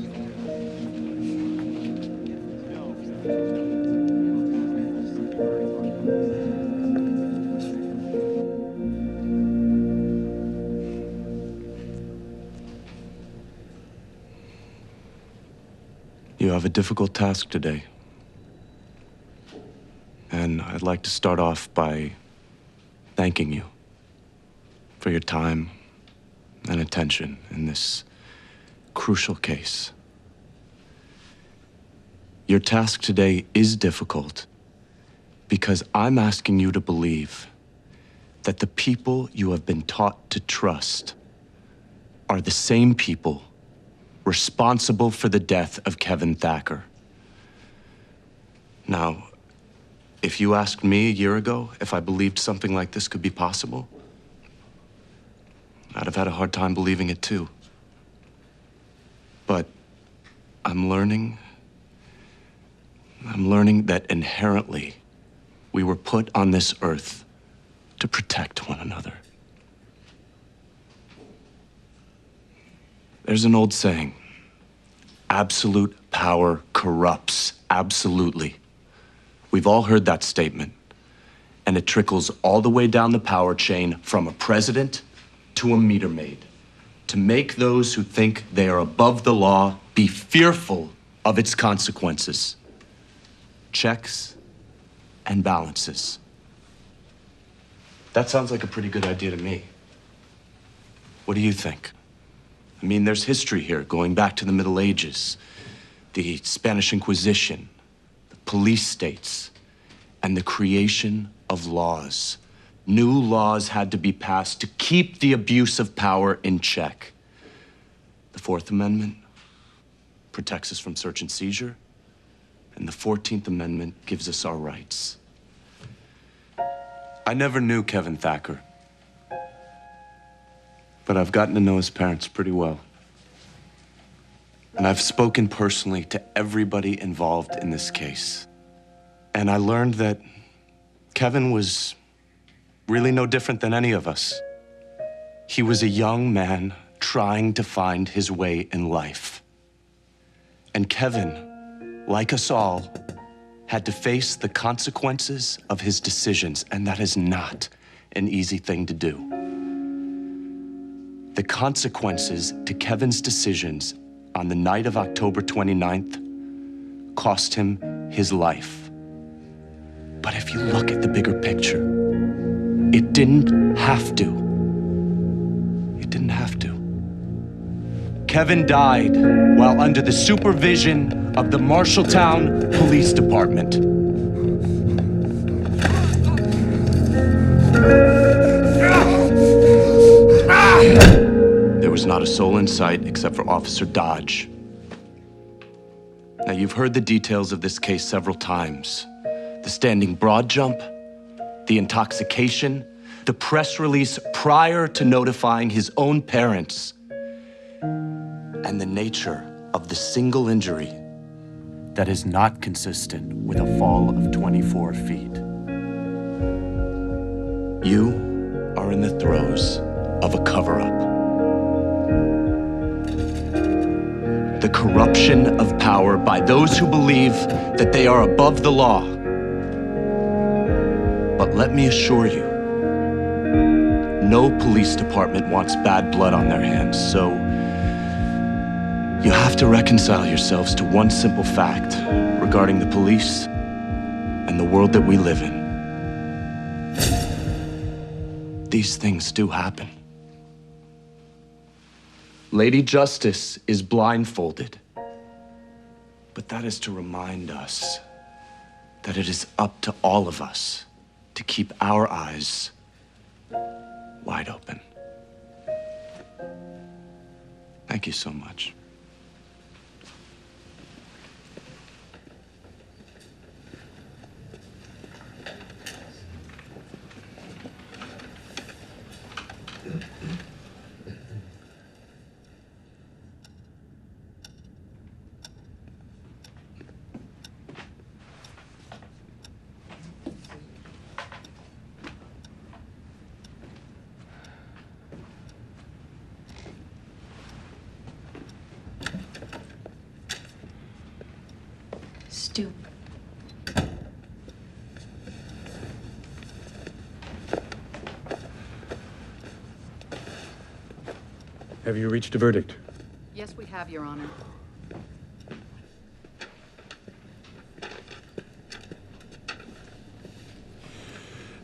You have a difficult task today. And I'd like to start off by thanking you for your time and attention in this crucial case. Your task today is difficult because I'm asking you to believe that the people you have been taught to trust are the same people responsible for the death of Kevin Thacker. Now, if you asked me a year ago if I believed something like this could be possible, I'd have had a hard time believing it too. But I'm learning that inherently we were put on this earth to protect one another. There's an old saying, absolute power corrupts absolutely. We've all heard that statement, and it trickles all the way down the power chain from a president to a meter maid, to make those who think they are above the law be fearful of its consequences. Checks and balances. That sounds like a pretty good idea to me. What do you think? I mean, there's history here going back to the Middle Ages, the Spanish Inquisition, the police states, and the creation of laws. New laws had to be passed to keep the abuse of power in check. The Fourth Amendment protects us from search and seizure, and the 14th Amendment gives us our rights. I never knew Kevin Thacker, but I've gotten to know his parents pretty well. And I've spoken personally to everybody involved in this case. And I learned that Kevin was really no different than any of us. He was a young man trying to find his way in life. And Kevin, like us all, had to face the consequences of his decisions, and that is not an easy thing to do. The consequences to Kevin's decisions on the night of October 29th cost him his life. But if you look at the bigger picture, it didn't have to. It didn't have to. Kevin died while under the supervision of the Marshalltown Police Department. There was not a soul in sight except for Officer Dodge. Now, you've heard the details of this case several times. The standing broad jump, the intoxication, the press release prior to notifying his own parents, and the nature of the single injury that is not consistent with a fall of 24 feet. You are in the throes of a cover-up. The corruption of power by those who believe that they are above the law. But let me assure you, no police department wants bad blood on their hands, so you have to reconcile yourselves to one simple fact regarding the police and the world that we live in. These things do happen. Lady Justice is blindfolded, but that is to remind us that it is up to all of us to keep our eyes wide open. Thank you so much. Stu. Have you reached a verdict? Yes, we have, Your Honor.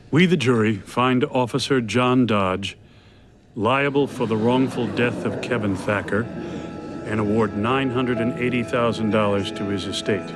We, the jury, find Officer John Dodge liable for the wrongful death of Kevin Thacker and award $980,000 to his estate.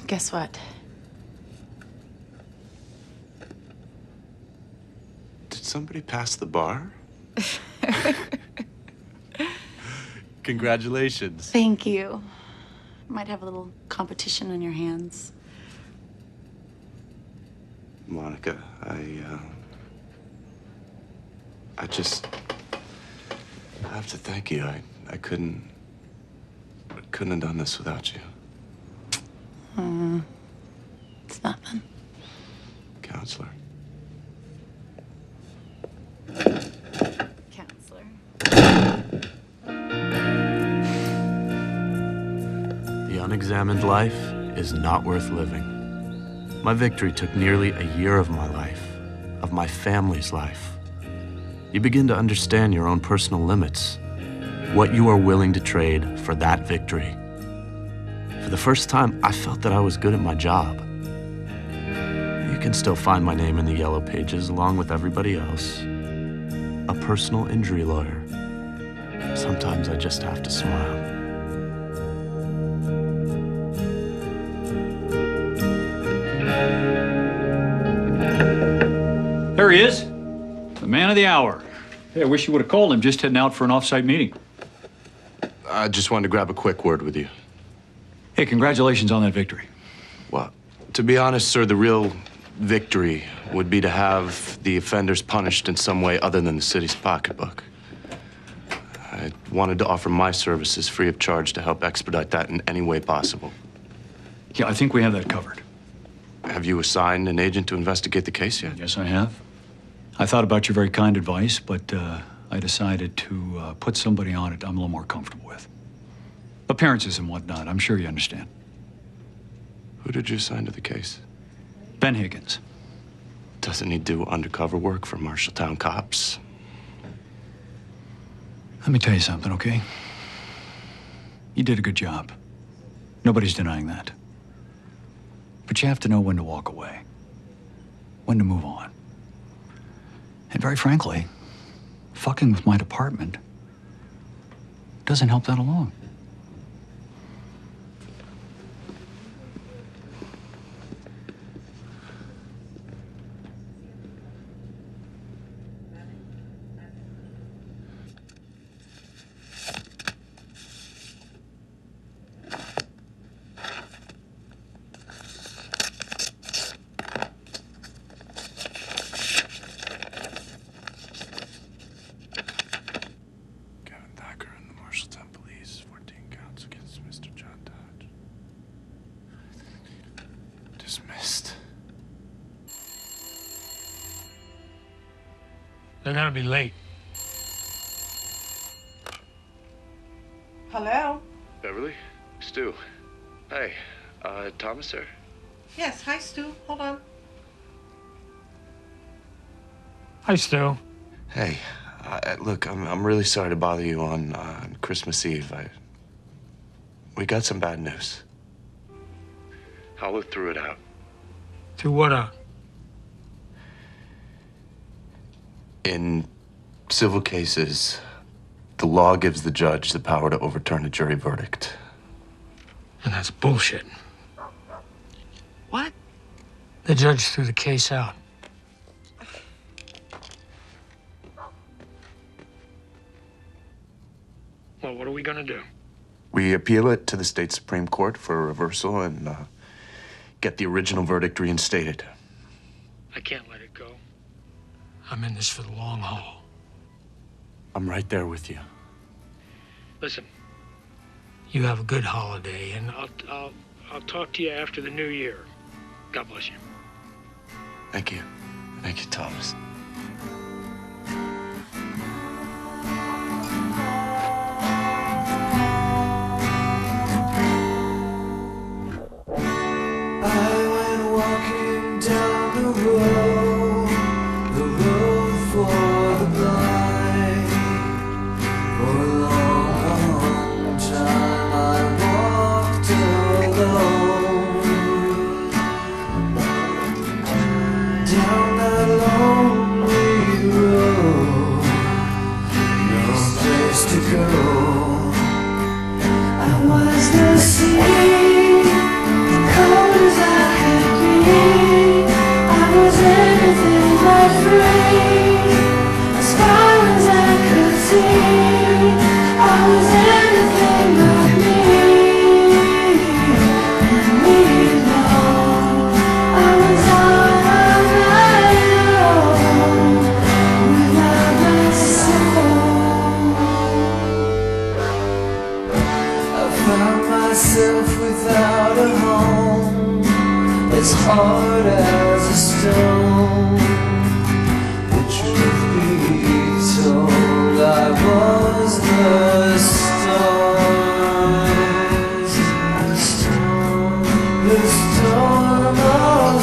Guess what? Did somebody pass the bar? Congratulations. Thank you. Might have a little competition on your hands. Monica, I just have to thank you. I couldn't have done this without you. It's nothing. Counselor. Counselor. The unexamined life is not worth living. My victory took nearly a year of my life, of my family's life. You begin to understand your own personal limits, what you are willing to trade for that victory. For the first time, I felt that I was good at my job. You can still find my name in the yellow pages along with everybody else. A personal injury lawyer. Sometimes I just have to smile. There he is, the man of the hour. Hey, I wish you would have called him, just heading out for an off-site meeting. I just wanted to grab a quick word with you. Hey, congratulations on that victory. Well, to be honest, sir, the real victory would be to have the offenders punished in some way other than the city's pocketbook. I wanted to offer my services free of charge to help expedite that in any way possible. Yeah, I think we have that covered. Have you assigned an agent to investigate the case yet? Yes, I have. I thought about your very kind advice, but I decided to put somebody on it I'm a little more comfortable with. Appearances and whatnot, I'm sure you understand. Who did you assign to the case? Ben Higgins. Doesn't he do undercover work for Marshalltown cops? Let me tell you something, okay? You did a good job. Nobody's denying that. But you have to know when to walk away, when to move on. And very frankly, fucking with my department doesn't help that along. Thacker and the Marshalltown police, 14 counts against Mr. John Dodge. Dismissed. They're gonna be late. Hello? Beverly? Stu. Hey, Thomas, sir? Yes, hi, Stu. Hold on. Hi, Stu. Hey, look, I'm really sorry to bother you on Christmas Eve. We got some bad news. Hollow threw it out. To what out? In civil cases, the law gives the judge the power to overturn a jury verdict. And that's bullshit. What? The judge threw the case out. Well, what are we gonna do? We appeal it to the state Supreme Court for a reversal and get the original verdict reinstated. I can't let it go. I'm in this for the long haul. I'm right there with you. Listen, you have a good holiday, and I'll talk to you after the new year. God bless you. Thank you. Thank you, Thomas. hard as a stone. The truth be told, I was the stars. The storm of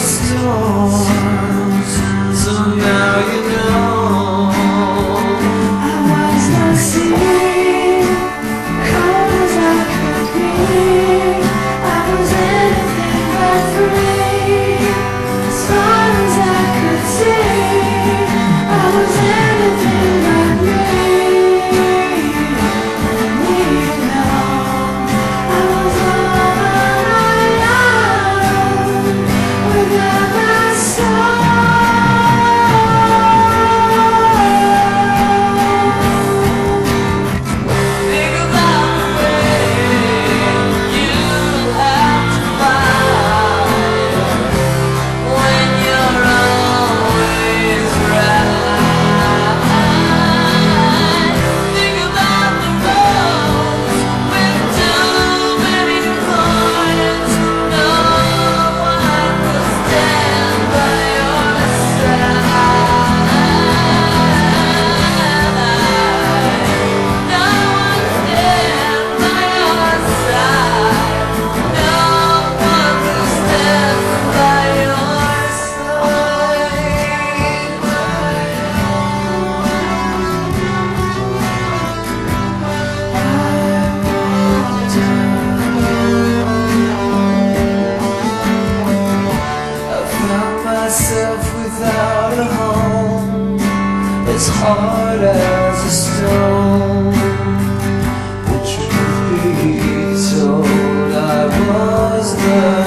hard as a stone. The truth be told, I was the